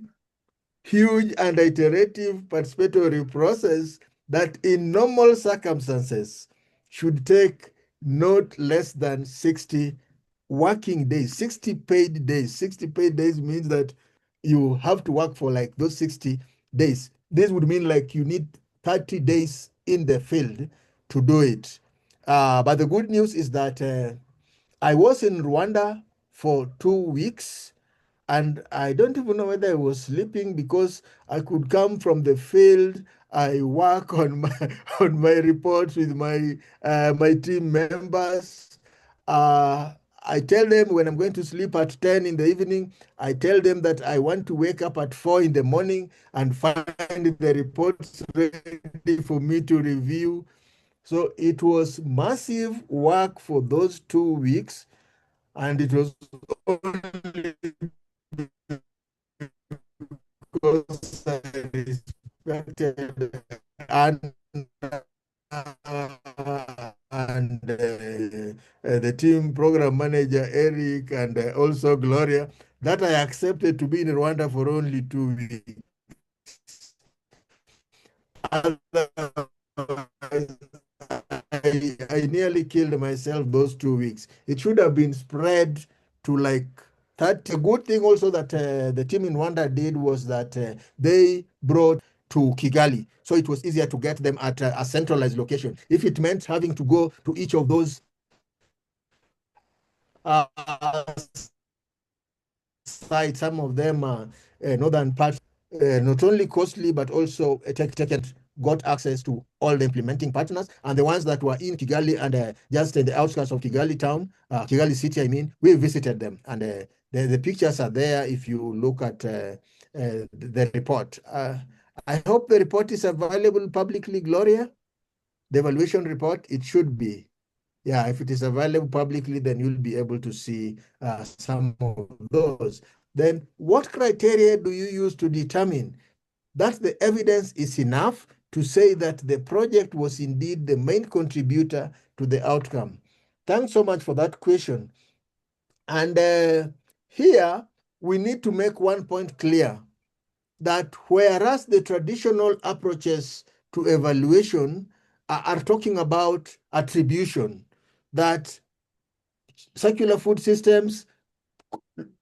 huge and iterative participatory process that in normal circumstances should take not less than 60 working days, 60 paid days. 60 paid days means that you have to work for like those 60 days. This would mean like you need 30 days in the field to do it. But the good news is that I was in Rwanda for 2 weeks, and I don't even know whether I was sleeping because I could come from the field. I work on my on my reports with my team members. I tell them when I'm going to sleep at 10 in the evening, I tell them that I want to wake up at 4 in the morning and find the reports ready for me to review. So it was massive work for those 2 weeks, and it was only because I respected and the team program manager Eric and also Gloria, that I accepted to be in Rwanda for only 2 weeks. Otherwise, I nearly killed myself those 2 weeks. It should have been spread to like 30. A good thing also that the team in Rwanda did was that they brought to Kigali. So it was easier to get them at a centralized location. If it meant having to go to each of those sites, some of them are northern parts, not only costly, but also got access to all the implementing partners, and the ones that were in Kigali and just in the outskirts of Kigali town, Kigali city, I mean, we visited them, and the pictures are there if you look at the report. I hope the report is available publicly, Gloria. The evaluation report, it should be. Yeah, if it is available publicly, then you'll be able to see some of those. Then what criteria do you use to determine that the evidence is enough to say that the project was indeed the main contributor to the outcome? Thanks so much for that question. And here we need to make one point clear, that whereas the traditional approaches to evaluation are talking about attribution, that circular food systems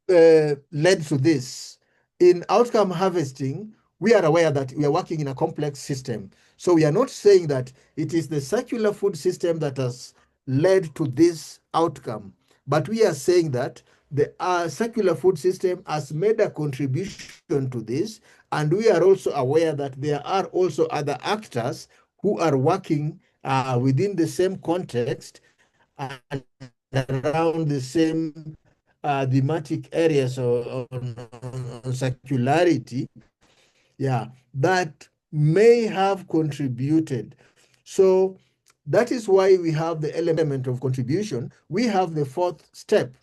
led to this. In outcome harvesting, we are aware that we are working in a complex system. So we are not saying that it is the circular food system that has led to this outcome, but we are saying that the circular food system has made a contribution to this, and we are also aware that there are also other actors who are working within the same context and around the same thematic areas on circularity, yeah, that may have contributed. So that is why we have the element of contribution. We have the fourth step,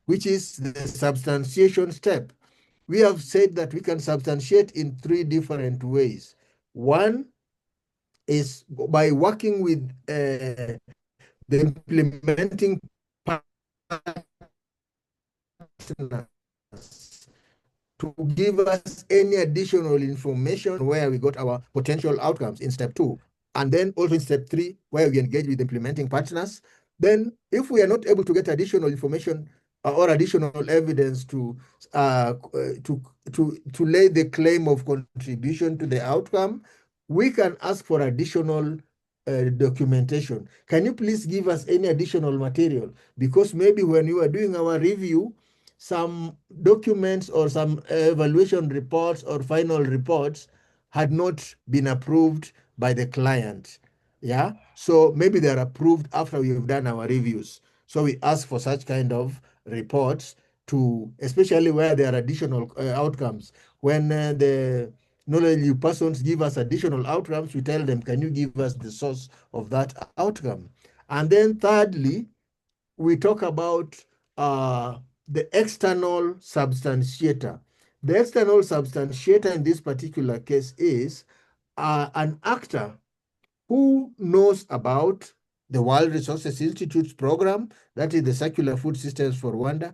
which is the substantiation step. We have said that we can substantiate in 3 different ways. One is by working with the implementing partners to give us any additional information where we got our potential outcomes in step 2. And then also in step 3, where we engage with implementing partners. Then if we are not able to get additional information or additional evidence to lay the claim of contribution to the outcome, we can ask for additional documentation. Can you please give us any additional material? Because maybe when you are doing our review, some documents or some evaluation reports or final reports had not been approved by the client. Yeah, so maybe they're approved after we've done our reviews. So we ask for such kind of reports to, especially where there are additional outcomes. When the knowledgeable persons give us additional outcomes, we tell them, can you give us the source of that outcome? And then thirdly, we talk about the external substantiator. The external substantiator in this particular case is an actor who knows about the World Resources Institute's program, that is the Circular Food Systems for Rwanda,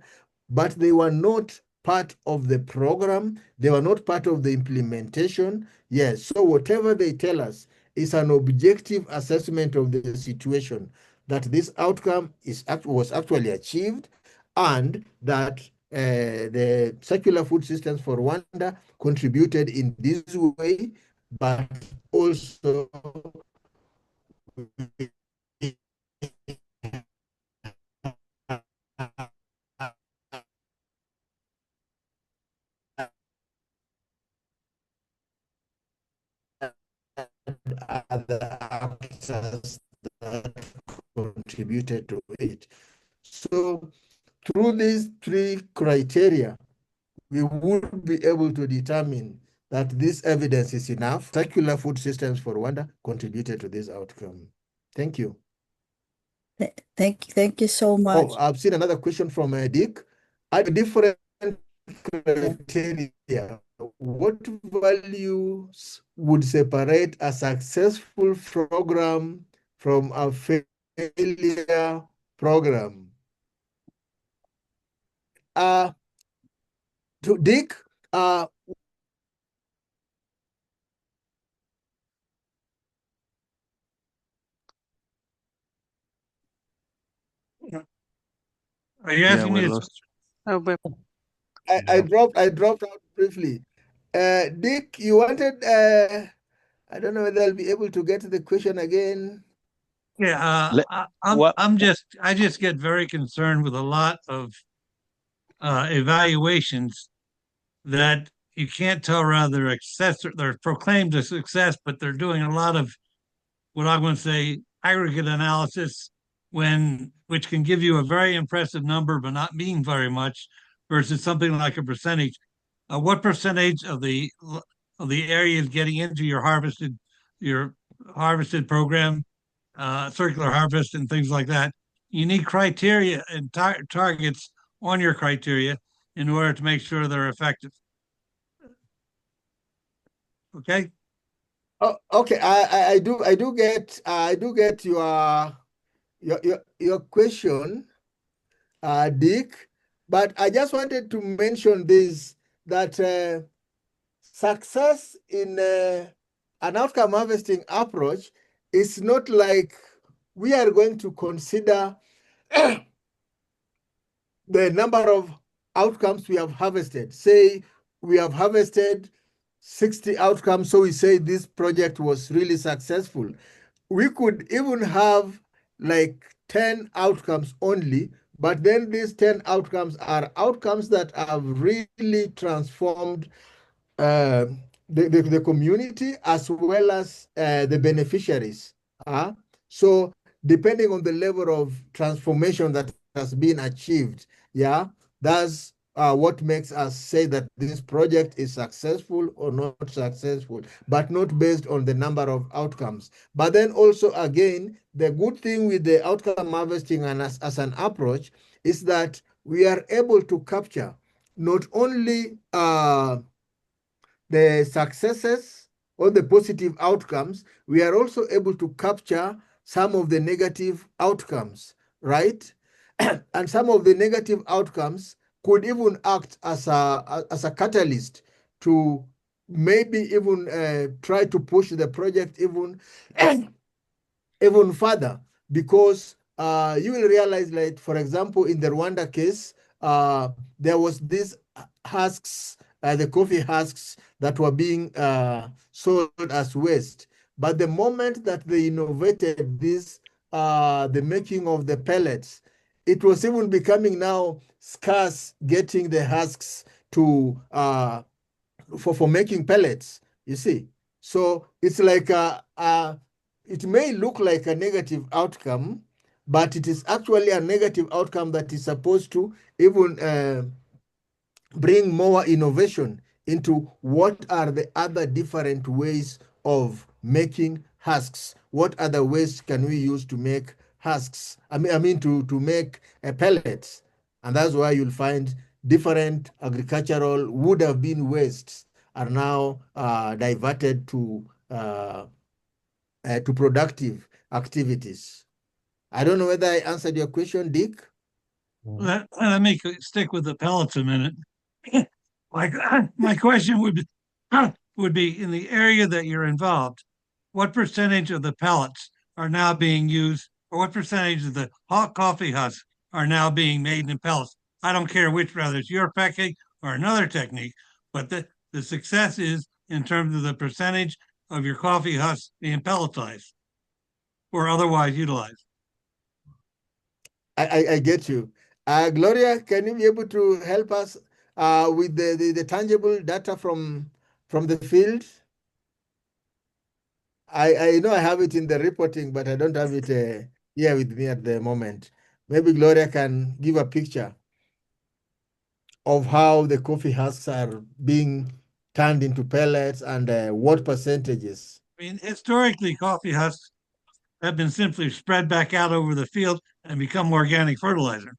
but they were not part of the program. They were not part of the implementation. Yes, so whatever they tell us is an objective assessment of the situation, that this outcome was actually achieved, and that the circular food systems for Rwanda contributed in this way, but also other actors that contributed to it. So through these three criteria, we would be able to determine that this evidence is enough. Circular food systems for Rwanda contributed to this outcome. Thank you. Thank you so much. Oh, I've seen another question from Dick. Are different criteria, what values would separate a successful program from a failure program? To Dick, are you asking me? I dropped out briefly. Dick, you wanted I don't know whether I'll be able to get the question again. Yeah, I just get very concerned with a lot of evaluations that you can't tell whether they're proclaimed a success, but they're doing a lot of what I'm going to say aggregate analysis which can give you a very impressive number but not mean very much versus something like a percentage. What percentage of the area is getting into your harvested program, circular harvest and things like that? You need criteria and targets on your criteria in order to make sure they're effective. Okay. Oh, okay. I do get your question, Dick. But I just wanted to mention this, that success in an outcome harvesting approach is not like we are going to consider the number of outcomes we have harvested. Say we have harvested 60 outcomes, so we say this project was really successful. We could even have like 10 outcomes only, but then these 10 outcomes are outcomes that have really transformed the community as well as the beneficiaries. So depending on the level of transformation that has been achieved, yeah, that's what makes us say that this project is successful or not successful, but not based on the number of outcomes. But then also, again, the good thing with the outcome harvesting and as an approach is that we are able to capture not only the successes or the positive outcomes, we are also able to capture some of the negative outcomes, right? And some of the negative outcomes could even act as a catalyst to maybe even try to push the project even even further, because you will realize, like, for example, in the Rwanda case, there was this husks, the coffee husks that were being sold as waste. But the moment that they innovated this, the making of the pellets, it was even becoming now scarce getting the husks to for making pellets, you see. So it's like it may look like a negative outcome, but it is actually a negative outcome that is supposed to even bring more innovation into what are the other different ways of making husks. What other ways can we use to make husks? I mean to make pellets. And that's why you'll find different agricultural would have been wastes are now diverted to productive activities. I don't know whether I answered your question, Dick. Let me stick with the pellets a minute. Like my question would be in the area that you're involved, what percentage of the pellets are now being used, or what percentage of the hot coffee husks are now being made in pellets? I don't care which, whether it's your technique or another technique, but the success is in terms of the percentage of your coffee husks being pelletized or otherwise utilized. I get you. Gloria, can you be able to help us with the tangible data from the field? I know I have it in the reporting, but I don't have it here with me at the moment. Maybe Gloria can give a picture of how the coffee husks are being turned into pellets and what percentages. I mean, historically, coffee husks have been simply spread back out over the field and become organic fertilizer.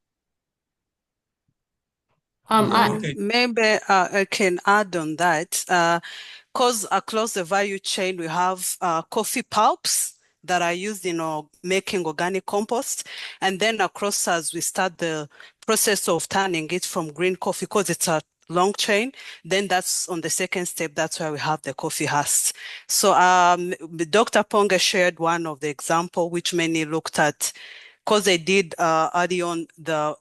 Okay. Maybe I can add on that. Because across the value chain, we have coffee pulps that are used in making organic compost. And then across as we start the process of turning it from green coffee, because it's a long chain, then that's on the second step, that's where we have the coffee husks. So Dr. Ponga shared one of the example, which many looked at, because they did early on the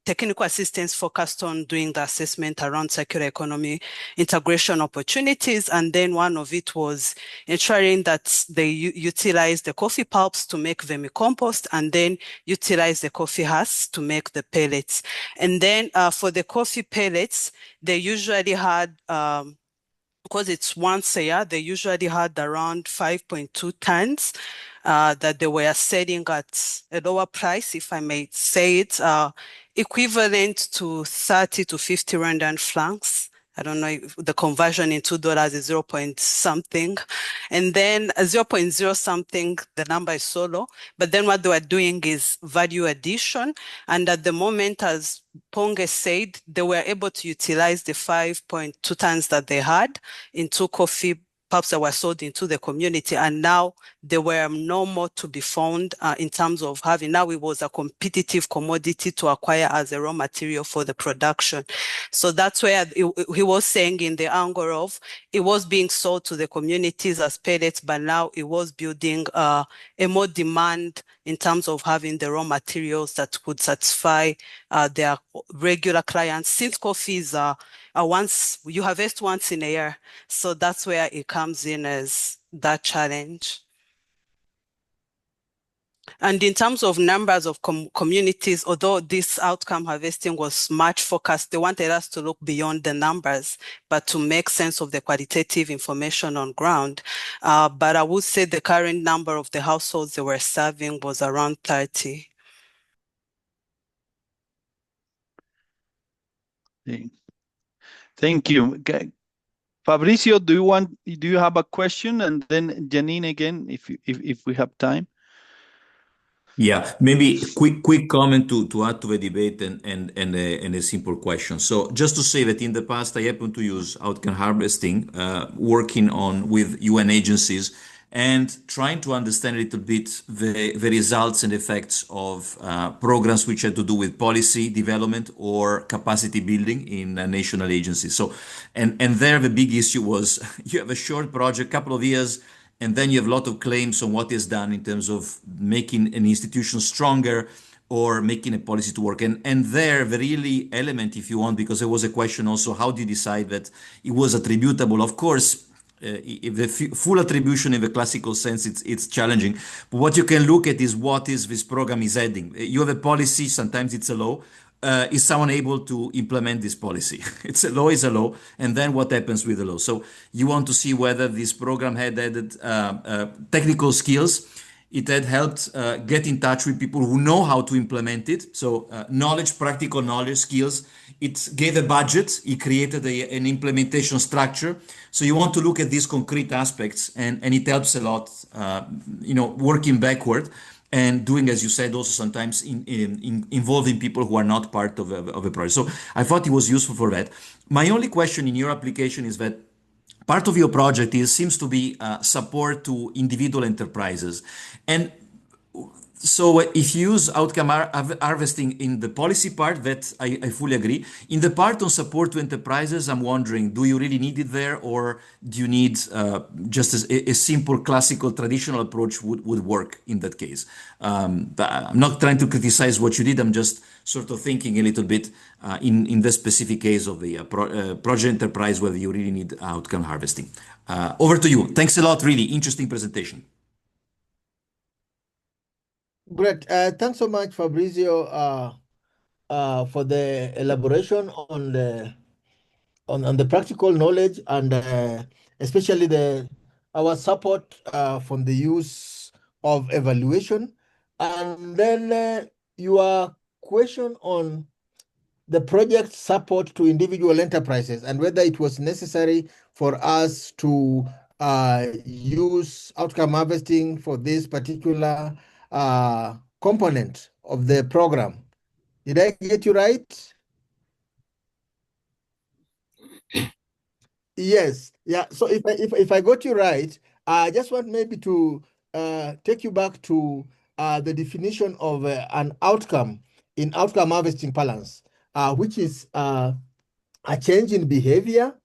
technical assistance focused on doing the assessment around circular economy integration opportunities. And then one of it was ensuring that they utilize the coffee pulps to make vermicompost and then utilize the coffee husks to make the pellets. And then for the coffee pellets, they usually had because it's once a year, they usually had around 5.2 tons that they were selling at a lower price, if I may say it, equivalent to 30 to 50 Rwandan francs. I don't know if the conversion in $2 is 0 point something. And then 0.0 something, the number is so low. But then what they were doing is value addition. And at the moment, as Ponge said, they were able to utilize the 5.2 tons that they had into coffee pulps that were sold into the community. And now they were no more to be found in terms of having, now it was a competitive commodity to acquire as a raw material for the production. So that's where he was saying in the angle of, it was being sold to the communities as pellets, but now it was building a more demand in terms of having the raw materials that could satisfy their regular clients. Since coffee is once, you harvest once in a year. So that's where it comes in as that challenge. And in terms of numbers of communities, although this outcome harvesting was much focused, they wanted us to look beyond the numbers, but to make sense of the qualitative information on ground. But I would say the current number of the households they were serving was around 30. Thank you. Fabricio, do you have a question? And then Janine again, if we have time. Yeah, maybe quick comment to add to the debate and a simple question. So just to say that in the past I happened to use outcome harvesting, working with UN agencies and trying to understand a little bit the results and effects of programs which had to do with policy development or capacity building in national agencies. So and there the big issue was you have a short project, couple of years. And then you have a lot of claims on what is done in terms of making an institution stronger or making a policy to work. And there, the really element, if you want, because there was a question also, how do you decide that it was attributable? Of course, if the full attribution in the classical sense, it's challenging. But what you can look at is what is this program is adding. You have a policy, sometimes it's a law. Is someone able to implement this policy? It's a law, and then what happens with the law? So you want to see whether this program had added technical skills. It had helped get in touch with people who know how to implement it. So knowledge, practical knowledge, skills. It gave a budget. It created an implementation structure. So you want to look at these concrete aspects, and it helps a lot, working backward. And doing, as you said, also sometimes involving people who are not part of a project. So I thought it was useful for that. My only question in your application is that part of your project seems to be support to individual enterprises. And So if you use outcome harvesting in the policy part, that I fully agree. In the part on support to enterprises, I'm wondering, do you really need it there, or do you need just a simple classical traditional approach would work in that case? But I'm not trying to criticize what you did. I'm just sort of thinking a little bit in the specific case of the project enterprise, whether you really need outcome harvesting. Over to you. Thanks a lot. Really interesting presentation. Great. Thanks so much, Fabrizio, for the elaboration on the practical knowledge and especially our support from the use of evaluation. And then your question on the project support to individual enterprises and whether it was necessary for us to use outcome harvesting for this particular component of the program. Did I get you right? Yes. Yeah. So if I got you right, I just want maybe to take you back to the definition of an outcome in outcome harvesting balance, which is a change in behavior,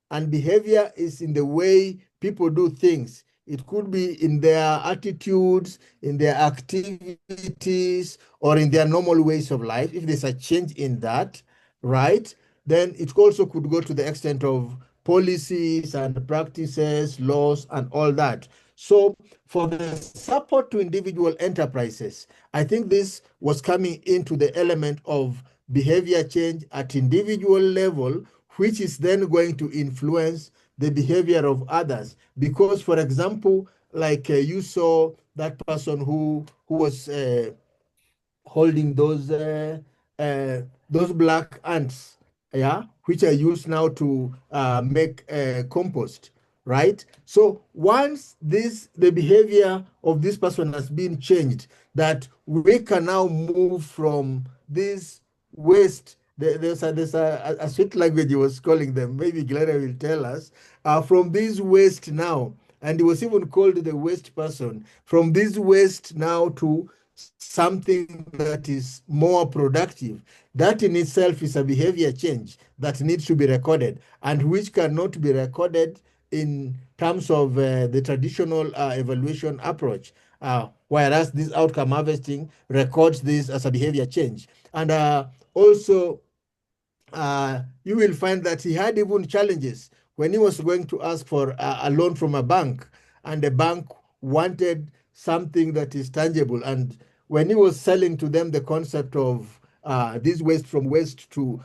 and behavior is in the way people do things. It could be in their attitudes, in their activities, or in their normal ways of life. If there's a change in that, right, then it also could go to the extent of policies and practices, laws, and all that. So for the support to individual enterprises, I think this was coming into the element of behavior change at individual level, which is then going to influence the behavior of others. Because, for example, like you saw that person who was holding those black ants, yeah, which are used now to make compost, right? So once the behavior of this person has been changed, that we can now move from this waste. There's a sweet language he was calling them. Maybe Gloria will tell us. From this waste now, and he was even called the waste person. From this waste now to something that is more productive. That in itself is a behavior change that needs to be recorded and which cannot be recorded in terms of the traditional evaluation approach. Whereas this outcome harvesting records this as a behavior change. And also, you will find that he had even challenges when he was going to ask for a loan from a bank, and the bank wanted something that is tangible. And when he was selling to them the concept of this waste from waste to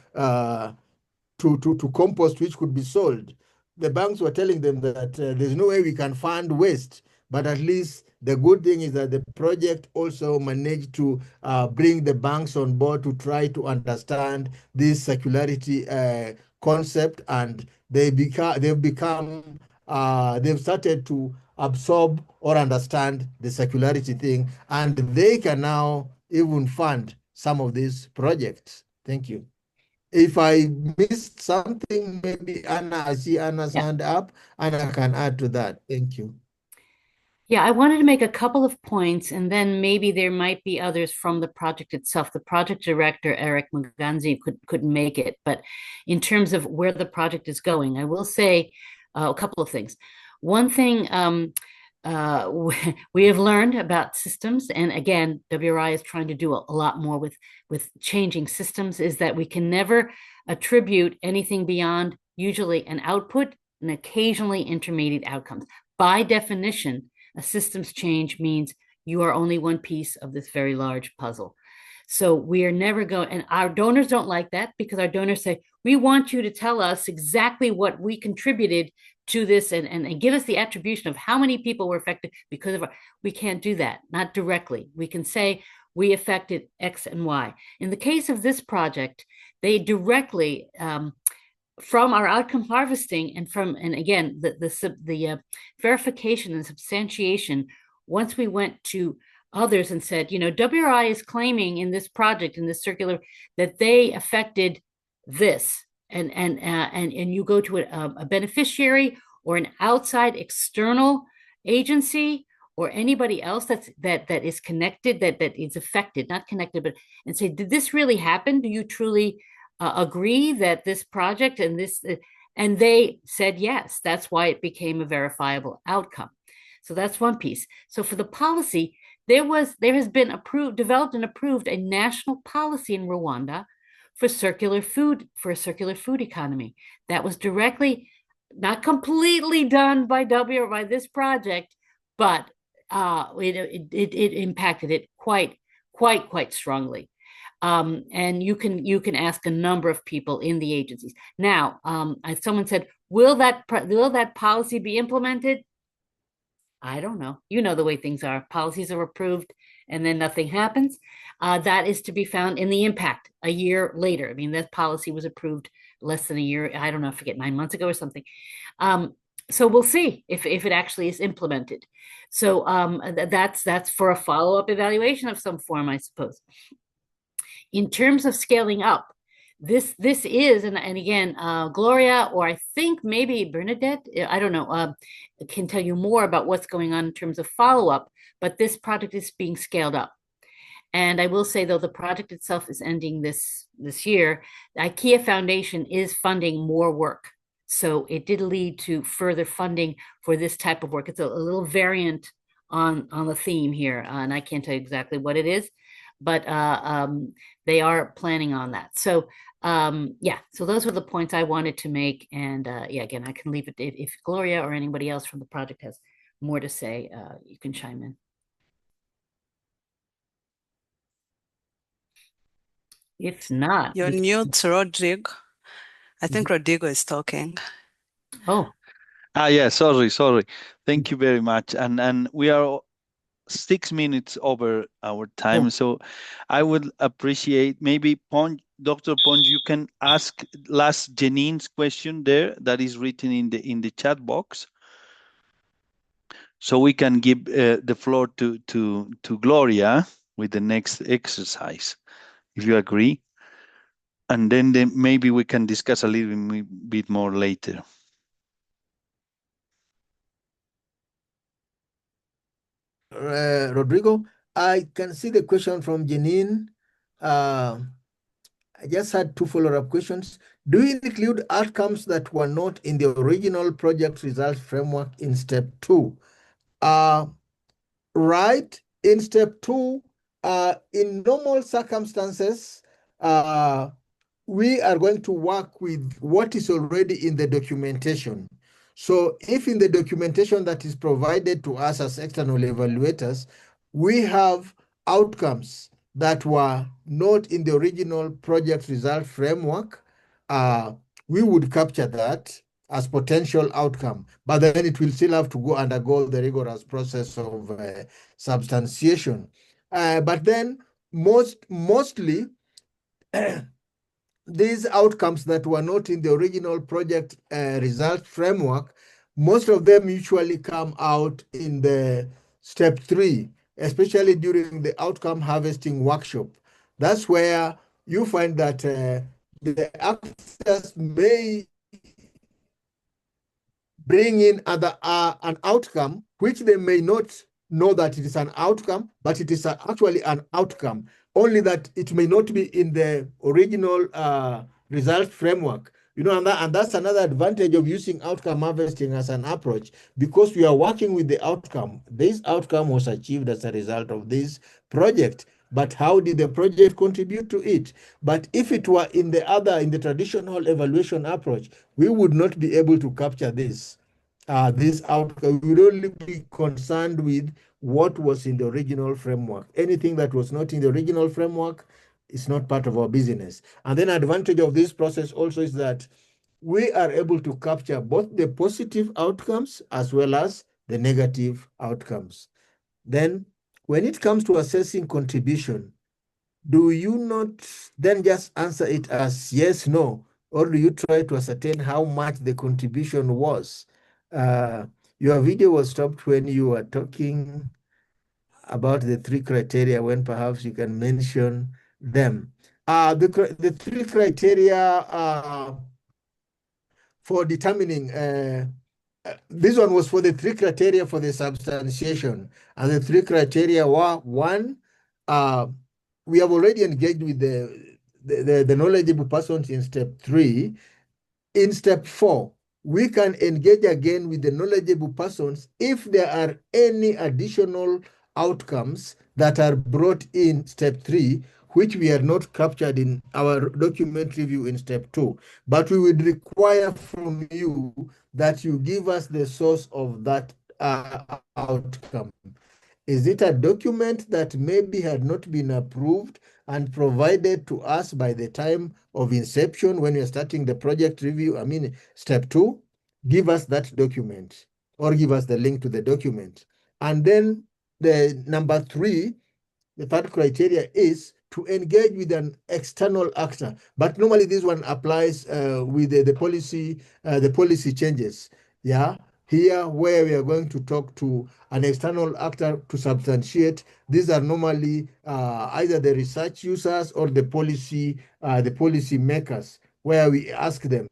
compost, which could be sold, the banks were telling them that there's no way we can fund waste, but at least the good thing is that the project also managed to bring the banks on board to try to understand this circularity concept, and they've started to absorb or understand the circularity thing, and they can now even fund some of these projects. Thank you. If I missed something, maybe Anna, I see Anna's hand up, and I can add to that. Thank you. Yeah, I wanted to make a couple of points, and then maybe there might be others from the project itself. The project director, Eric Muganzi, couldn't make it, but in terms of where the project is going, I will say a couple of things. One thing we have learned about systems, and again, WRI is trying to do a lot more with changing systems, is that we can never attribute anything beyond usually an output and occasionally intermediate outcomes. By definition, a systems change means you are only one piece of this very large puzzle. So we are never going, and our donors don't like that, because our donors say, we want you to tell us exactly what we contributed to this and give us the attribution of how many people were affected because of we can't do that, not directly. We can say we affected X and Y. In the case of this project, they directly, from our outcome harvesting and again, the verification and substantiation, once we went to others and said, WRI is claiming in this project, in this circular, that they affected this, and you go to a beneficiary or an outside external agency or anybody else that is connected, that is affected, not connected, but and say, did this really happen? Do you truly agree that this project and this, and they said yes. That's why it became a verifiable outcome. So that's one piece. So for the policy, there has been developed and approved a national policy in Rwanda for a circular food economy that was directly, not completely done by W or by this project, but it impacted it quite strongly. And you can ask a number of people in the agencies. Now, someone said, will that policy be implemented? I don't know. You know the way things are. Policies are approved and then nothing happens. That is to be found in the impact a year later. I mean, that policy was approved less than a year. I don't know, I forget, 9 months ago or something. So we'll see if it actually is implemented. So that's for a follow-up evaluation of some form, I suppose. In terms of scaling up, this is, and again, Gloria, or I think maybe Bernadette, I don't know, can tell you more about what's going on in terms of follow-up, but this project is being scaled up. And I will say, though, the project itself is ending this year, the IKEA Foundation is funding more work. So it did lead to further funding for this type of work. It's a little variant on the theme here, and I can't tell you exactly what it is, but they are planning on that. So yeah, so those were the points I wanted to make. And yeah, again, I can leave it if Gloria or anybody else from the project has more to say, you can chime in. If not, you're mute, Rodrigo. I think Rodrigo is talking. Oh. Yeah, sorry. Thank you very much. And we are 6 minutes over our time. Yeah. So I would appreciate maybe Dr. Pons, you can ask last Janine's question there that is written in the chat box. So we can give the floor to Gloria with the next exercise, if you agree. And then maybe we can discuss a little bit more later. Rodrigo, I can see the question from Janine. I just had 2 follow-up questions. Do you include outcomes that were not in the original project results framework in step 2? Right. In step 2, in normal circumstances, we are going to work with what is already in the documentation. So if in the documentation that is provided to us as external evaluators, we have outcomes that were not in the original project result framework, we would capture that as potential outcome, but then it will still have to undergo the rigorous process of substantiation. But then mostly these outcomes that were not in the original project result framework, most of them usually come out in the step 3, especially during the outcome harvesting workshop. That's where you find that the actors may bring in an outcome which they may not know that it is an outcome, but it is actually an outcome, only that it may not be in the original result framework. You know, and that's another advantage of using outcome harvesting as an approach, because we are working with the outcome. This outcome was achieved as a result of this project, but how did the project contribute to it? But if it were in the traditional evaluation approach, we would not be able to capture this outcome. We would only be concerned with what was in the original framework. Anything that was not in the original framework is not part of our business. And then advantage of this process also is that we are able to capture both the positive outcomes as well as the negative outcomes. Then when it comes to assessing contribution, do you not then just answer it as yes, no, or do you try to ascertain how much the contribution was? Your video was stopped when you were talking about the 3 criteria, when perhaps you can mention them. The 3 criteria for determining this one was for the 3 criteria for the substantiation. And the 3 criteria were: one, we have already engaged with the knowledgeable persons in step 3. In step 4, we can engage again with the knowledgeable persons if there are any additional outcomes that are brought in step 3, which we are not captured in our document review in step 2. But we would require from you that you give us the source of that outcome. Is it a document that maybe had not been approved and provided to us by the time of inception when you're starting the project review? I mean, step 2, give us that document or give us the link to the document. And then the number 3, the third criteria is to engage with an external actor. But normally this one applies with the policy changes. Yeah. Here, where we are going to talk to an external actor to substantiate, these are normally either the research users or the policy makers, where we ask them,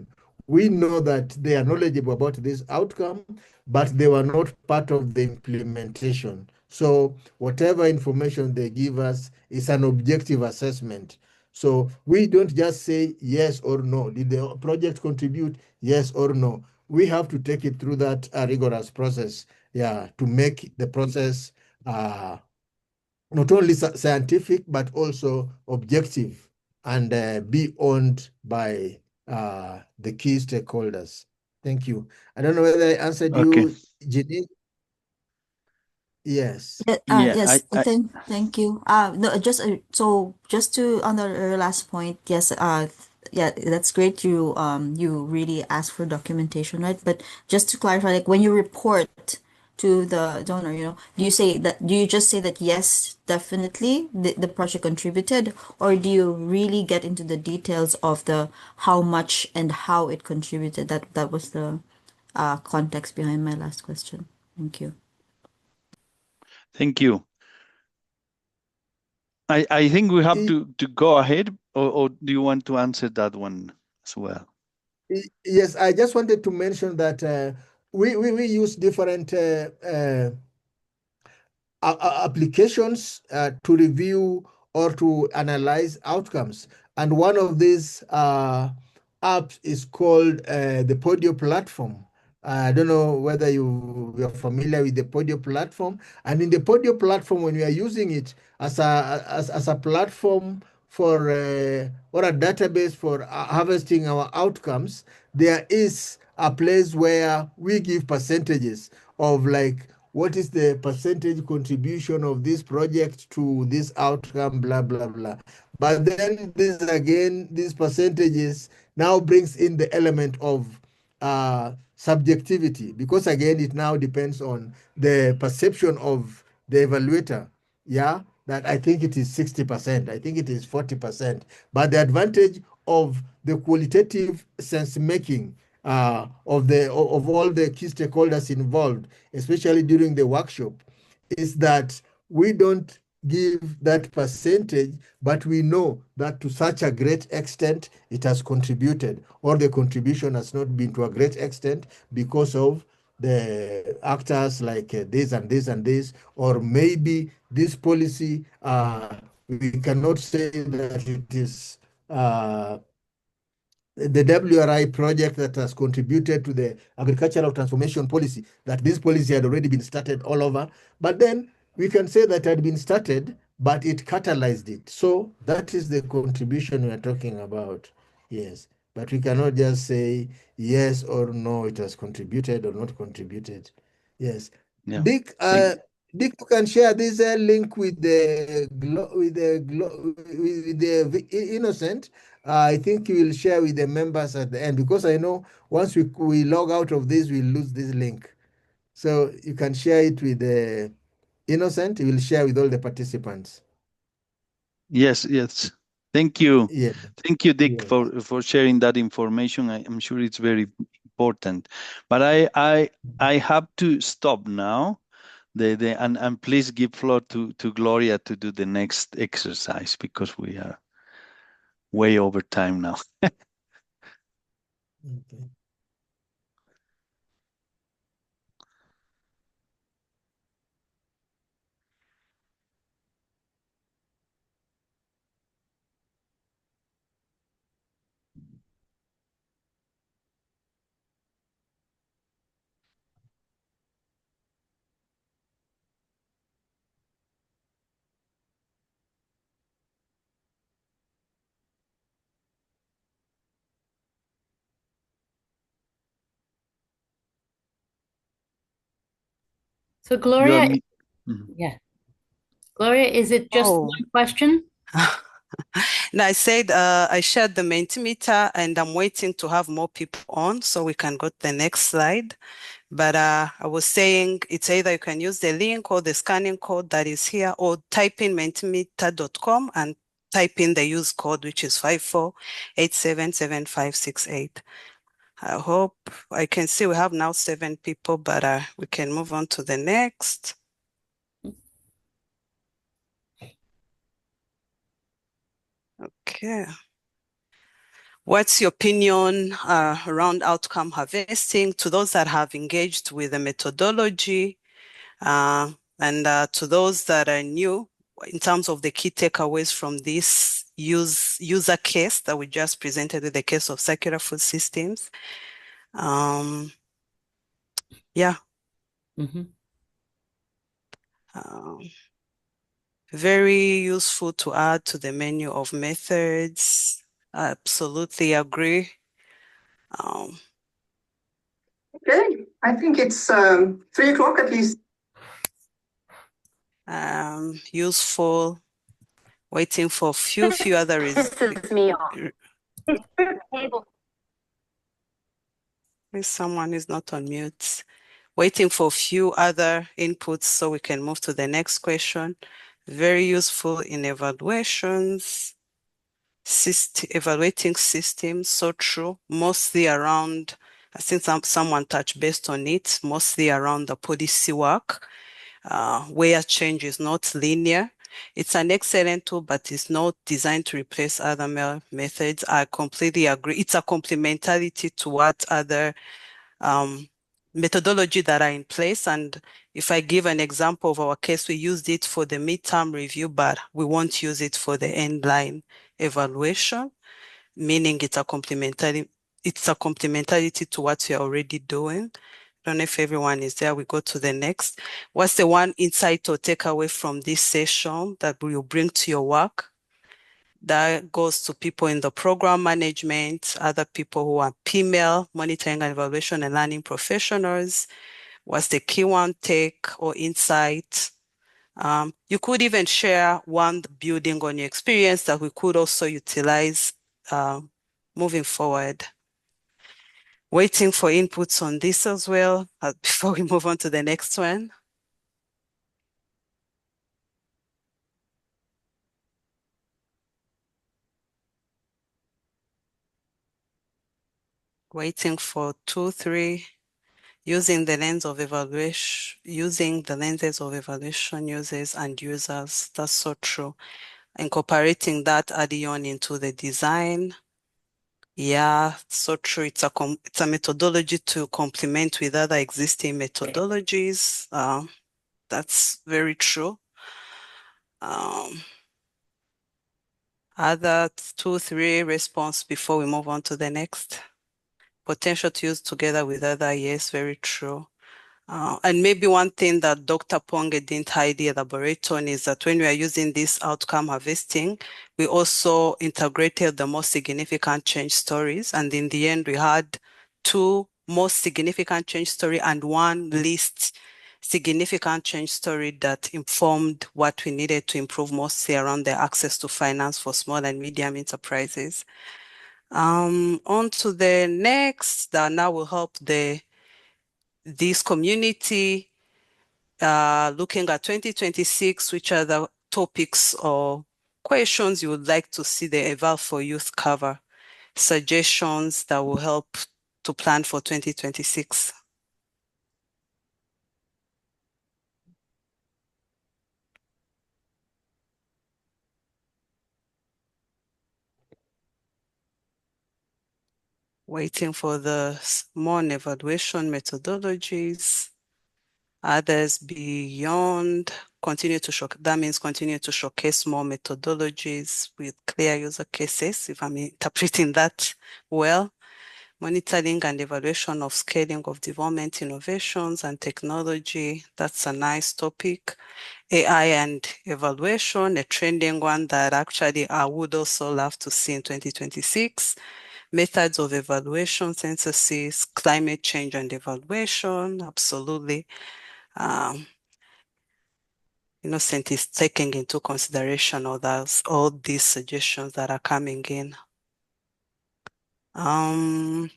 we know that they are knowledgeable about this outcome, but they were not part of the implementation. So whatever information they give us is an objective assessment. So we don't just say yes or no. Did the project contribute? Yes or no. We have to take it through that rigorous process, yeah, to make the process not only scientific but also objective and be owned by the key stakeholders. Thank you. I don't know whether I answered you, Jenny. Yes. Yes. Thank you. No, just to on the last point. Yes. Yeah, that's great. You really ask for documentation, right? But just to clarify, like when you report to the donor, do you just say that yes, definitely the project contributed, or do you really get into the details of the how much and how it contributed? That was the context behind my last question. Thank you. Thank you. I think we have to go ahead, or do you want to answer that one as well? Yes, I just wanted to mention that we use different applications to review or to analyze outcomes. And one of these apps is called the Podio platform. I don't know whether you're familiar with the Podio platform. And in the Podio platform, when we are using it as a platform for or a database for harvesting our outcomes, there is a place where we give percentages of like what is the percentage contribution of this project to this outcome, blah, blah, blah. But then these percentages now brings in the element of subjectivity, because again, it now depends on the perception of the evaluator. Yeah, that I think it is 60%, I think it is 40%. But the advantage of the qualitative sense making of all the key stakeholders involved, especially during the workshop, is that we don't give that percentage, but we know that to such a great extent it has contributed, or the contribution has not been to a great extent because of the actors like this and this and this, or maybe this policy, we cannot say that it is the WRI project that has contributed to the agricultural transformation policy, that this policy had already been started all over. But then we can say that it had been started, but it catalyzed it. So that is the contribution we are talking about. Yes. But we cannot just say yes or no, it has contributed or not contributed. Yes. Yeah. Dick, you can share this link with the Innocent. I think you will share with the members at the end, because I know once we log out of this, we'll lose this link. So you can share it with the Innocent. You will share with all the participants. Yes. Thank you. Yeah. Thank you, Dick, Yes. for sharing that information. I'm sure it's very important. But I have to stop now. And please give floor to Gloria to do the next exercise, because we are way over time now. Okay. So Gloria, yeah. Gloria, is it just one question? No, I said I shared the Mentimeter and I'm waiting to have more people on so we can go to the next slide. But I was saying it's either you can use the link or the scanning code that is here or type in mentimeter.com and type in the use code, which is 54877568. I hope I can see we have now 7 people, but we can move on to the next. Okay. What's your opinion around outcome harvesting to those that have engaged with the methodology and to those that are new in terms of the key takeaways from this user case that we just presented with the case of circular food systems? Yeah. Very useful to add to the menu of methods. I absolutely agree. Okay, I think it's 3 o'clock at least. Useful. Waiting for few other Pisses me off. Someone is not on mute. Waiting for few other inputs so we can move to the next question. Very useful in evaluations. Evaluating systems, so true. Mostly around, I think someone touched based on it, mostly around the policy work, where change is not linear. It's an excellent tool, but it's not designed to replace other methods. I completely agree. It's a complementarity to what other methodology that are in place. And if I give an example of our case, we used it for the midterm review, but we won't use it for the end line evaluation, meaning it's a complementarity to what we're already doing. I don't know if everyone is there. We go to the next. What's the one insight or takeaway from this session that will bring to your work? That goes to people in the program management, other people who are PML, monitoring and evaluation and learning professionals. What's the key one take or insight? You could even share one building on your experience that we could also utilize moving forward. Waiting for inputs on this as well before we move on to the next one. Waiting for 2, 3. Using the lens of evaluation, using the lenses of evaluation users and users. That's so true. Incorporating that adding on into the design. Yeah, so true. It's a methodology to complement with other existing methodologies. That's very true. Other 2, 3 response before we move on to the next. Potential to use together with other, yes, very true. And maybe one thing that Dr. Ponge didn't highly elaborate on is that when we are using this outcome harvesting, we also integrated the most significant change stories. And in the end, we had 2 most significant change story and 1 least significant change story that informed what we needed to improve mostly around the access to finance for small and medium enterprises. On to the next that now will help this community looking at 2026, which are the topics or questions you would like to see the Eval for Youth cover, suggestions that will help to plan for 2026. Waiting for the more evaluation methodologies. Others beyond, that means continue to showcase more methodologies with clear user cases, if I'm interpreting that well. Monitoring and evaluation of scaling of development innovations and technology. That's a nice topic. AI and evaluation, a trending one that actually I would also love to see in 2026. Methods of evaluation, censuses, climate change and evaluation, absolutely. Innocent is taking into consideration all these suggestions that are coming in. On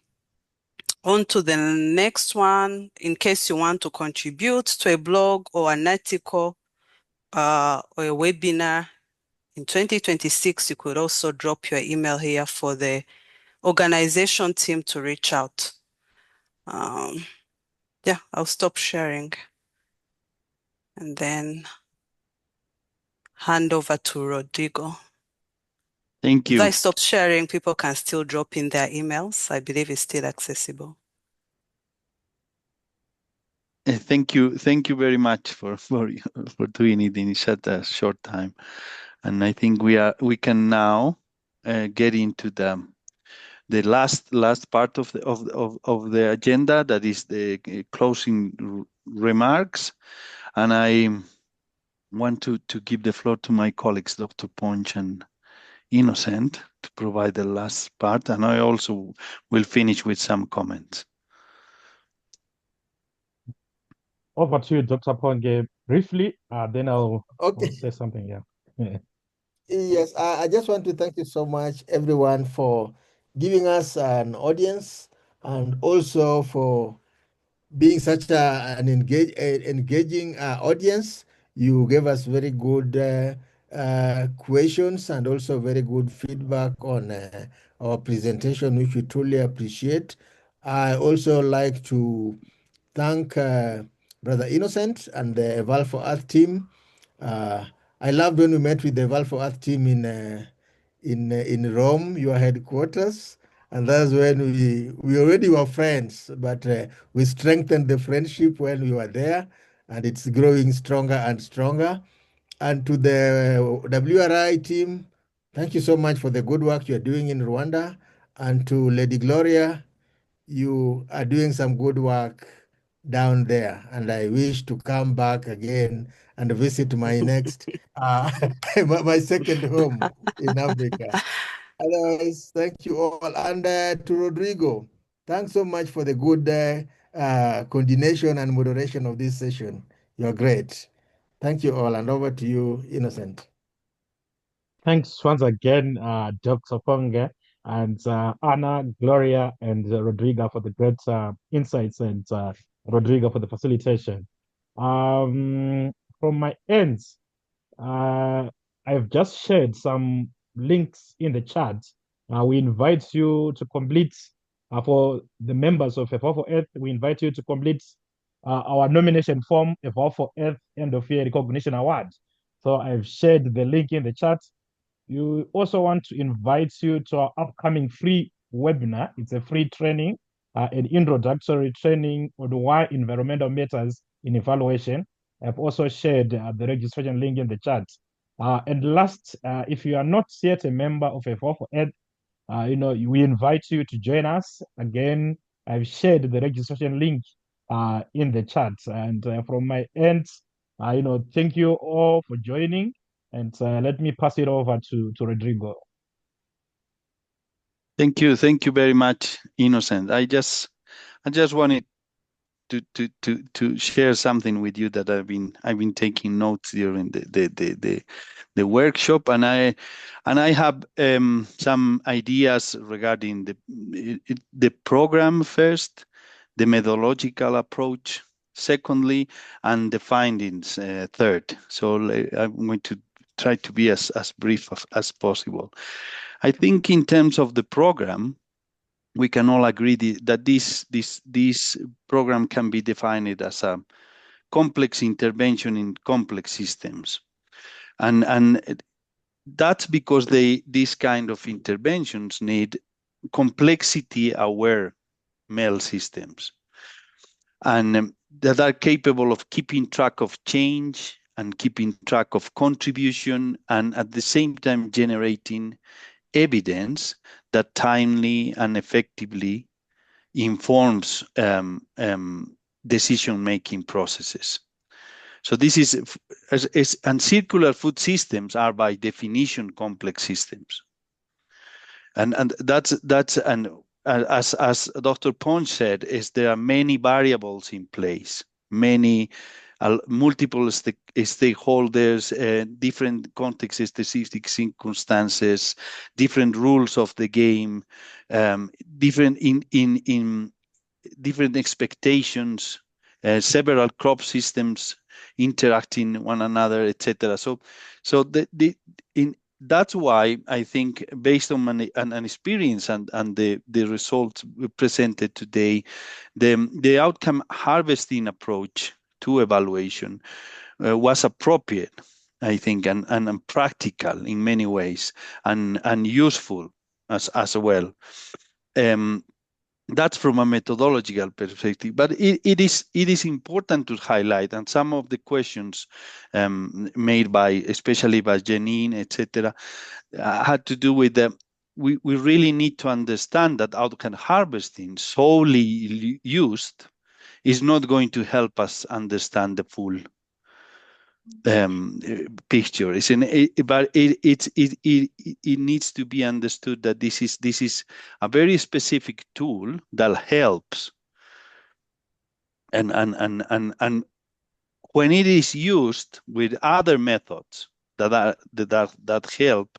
to the next one. In case you want to contribute to a blog or an article or a webinar in 2026, you could also drop your email here for the organization team to reach out. Yeah, I'll stop sharing and then hand over to Rodrigo. Thank you. If I stop sharing, people can still drop in their emails. I believe it's still accessible. Thank you very much for doing it in such a short time, and I think we can now get into the last part of the agenda, that is the closing remarks, and I want to give the floor to my colleagues, Dr. Ponch and Innocent, to provide the last part, and I also will finish with some comments. Over to you, Dr. Ponge, briefly, then I'll say something. Yeah. Yes, I just want to thank you so much, everyone, for giving us an audience and also for being such an engaging audience. You gave us very good questions and also very good feedback on our presentation, which we truly appreciate. I also like to thank Brother Innocent and the Eval for Earth team. I loved when we met with the Eval for Earth team in Rome, your headquarters, and that's when we already were friends, but we strengthened the friendship when we were there, and it's growing stronger and stronger. And to the WRI team, thank you so much for the good work you're doing in Rwanda. And to Lady Gloria, you are doing some good work down there, and I wish to come back again and visit my next, my second home in Africa. Otherwise, thank you all. And to Rodrigo, thanks so much for the good coordination and moderation of this session. You're great. Thank you all, and over to you, Innocent. Thanks once again, Dr. Ponge and Anna, Gloria, and Rodrigo for the great insights, and Rodrigo for the facilitation. From my end, I've just shared some links in the chat. We invite you to complete, for the members of Evolve for Earth, we invite you to complete our nomination form, Evolve for Earth End of Year Recognition Award. So I've shared the link in the chat. You also want to invite you to our upcoming free webinar. It's a free training, an introductory training on why environmental matters in evaluation. I've also shared the registration link in the chat. And last, if you are not yet a member of Evolve for Earth, we invite you to join us. Again, I've shared the registration link in the chat. And from my end, thank you all for joining. And let me pass it over to Rodrigo. Thank you very much, Innocent. I just wanted to share something with you that I've been taking notes during the workshop, and I have some ideas regarding the program first, the methodological approach secondly, and the findings third. So I'm going to try to be as brief as possible. I think in terms of the program, we can all agree that this program can be defined as a complex intervention in complex systems, and that's because these kind of interventions need complexity-aware MEL systems, and that are capable of keeping track of change and keeping track of contribution, and at the same time generating evidence that timely and effectively informs decision-making processes. So this is, and circular food systems are by definition complex systems. And as Dr. Ponch said, there are many variables in place, many multiple stakeholders, different context specific circumstances, different rules of the game, different in different expectations, several crop systems interacting one another, etc. So that's why I think, based on an experience and the results presented today, the outcome harvesting approach to evaluation was appropriate, I think, and practical in many ways, and useful as well. That's from a methodological perspective, but it is important to highlight, and some of the questions made especially by Janine, etc., had to do with we really need to understand that outcome harvesting solely used is not going to help us understand the full picture. But it needs to be understood that this is a very specific tool that helps, and when it is used with other methods that help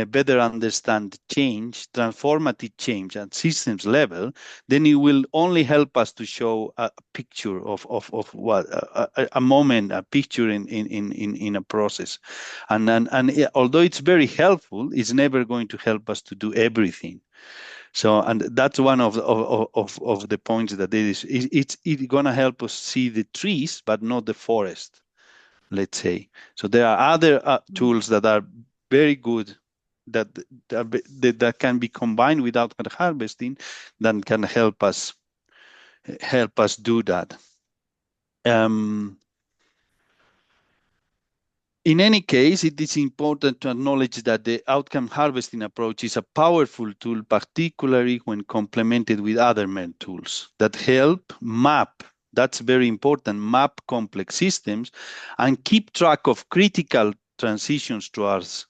better understand change, transformative change at systems level, then it will only help us to show a picture of what a moment, a picture in a process, and although it's very helpful, it's never going to help us to do everything. So, and that's one of the points that it's going to help us see the trees, but not the forest, let's say. So there are other tools that are very good that can be combined with outcome harvesting that can help us do that. In any case, it is important to acknowledge that the outcome harvesting approach is a powerful tool, particularly when complemented with other tools that help map, that's very important, map complex systems and keep track of critical transitions towards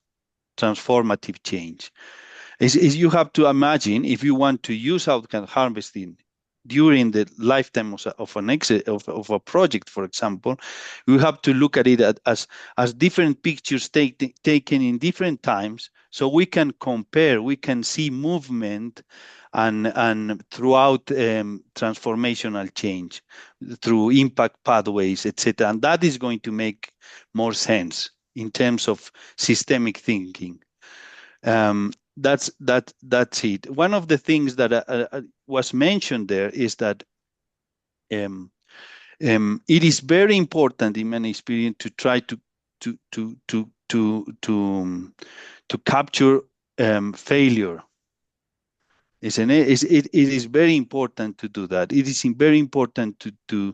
transformative change. Is you have to imagine, if you want to use outcome harvesting during the lifetime of a project, for example, you have to look at it as different pictures taken in different times, so we can compare, we can see movement and throughout transformational change through impact pathways, etc. And that is going to make more sense in terms of systemic thinking. That's it. One of the things that was mentioned there is that it is very important, in my experience, to try to capture failure. It is very important to do that. It is very important to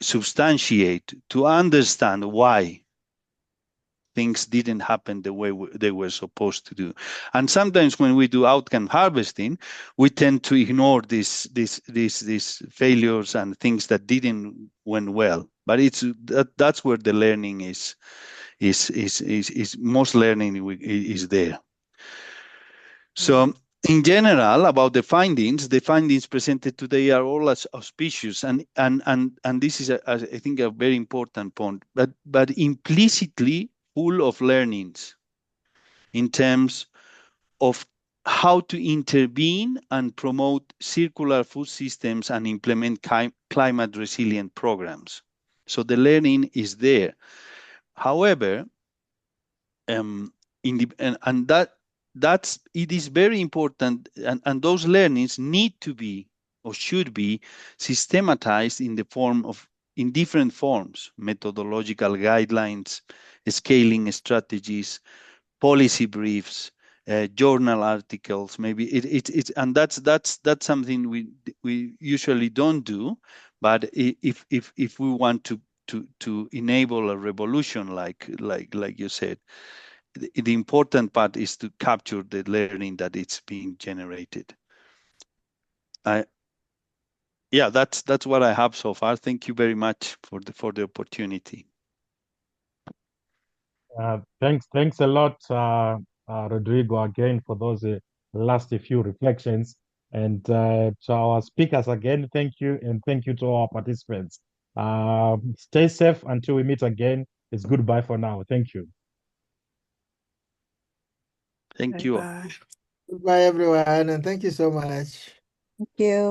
substantiate, to understand why things didn't happen the way they were supposed to do. And sometimes when we do outcome harvesting, we tend to ignore these failures and things that didn't went well. But that's where the learning is most learning is there. So in general, about the findings presented today are all as auspicious, and this is I think a very important point, but implicitly full of learnings in terms of how to intervene and promote circular food systems and implement climate resilient programs. So the learning is there. However, it is very important, and those learnings need to be or should be systematized in different forms: methodological guidelines, scaling strategies, policy briefs, journal articles. Maybe and that's something we usually don't do. But if we want to enable a revolution, like you said, the important part is to capture the learning that it's being generated. Yeah, that's what I have so far. Thank you very much for the opportunity. Thanks a lot, Rodrigo, again for those last few reflections. And to our speakers again, thank you, and thank you to our participants. Stay safe until we meet again. It's goodbye for now. Thank you. Thank you. Bye. Goodbye, everyone, and thank you so much. Thank you.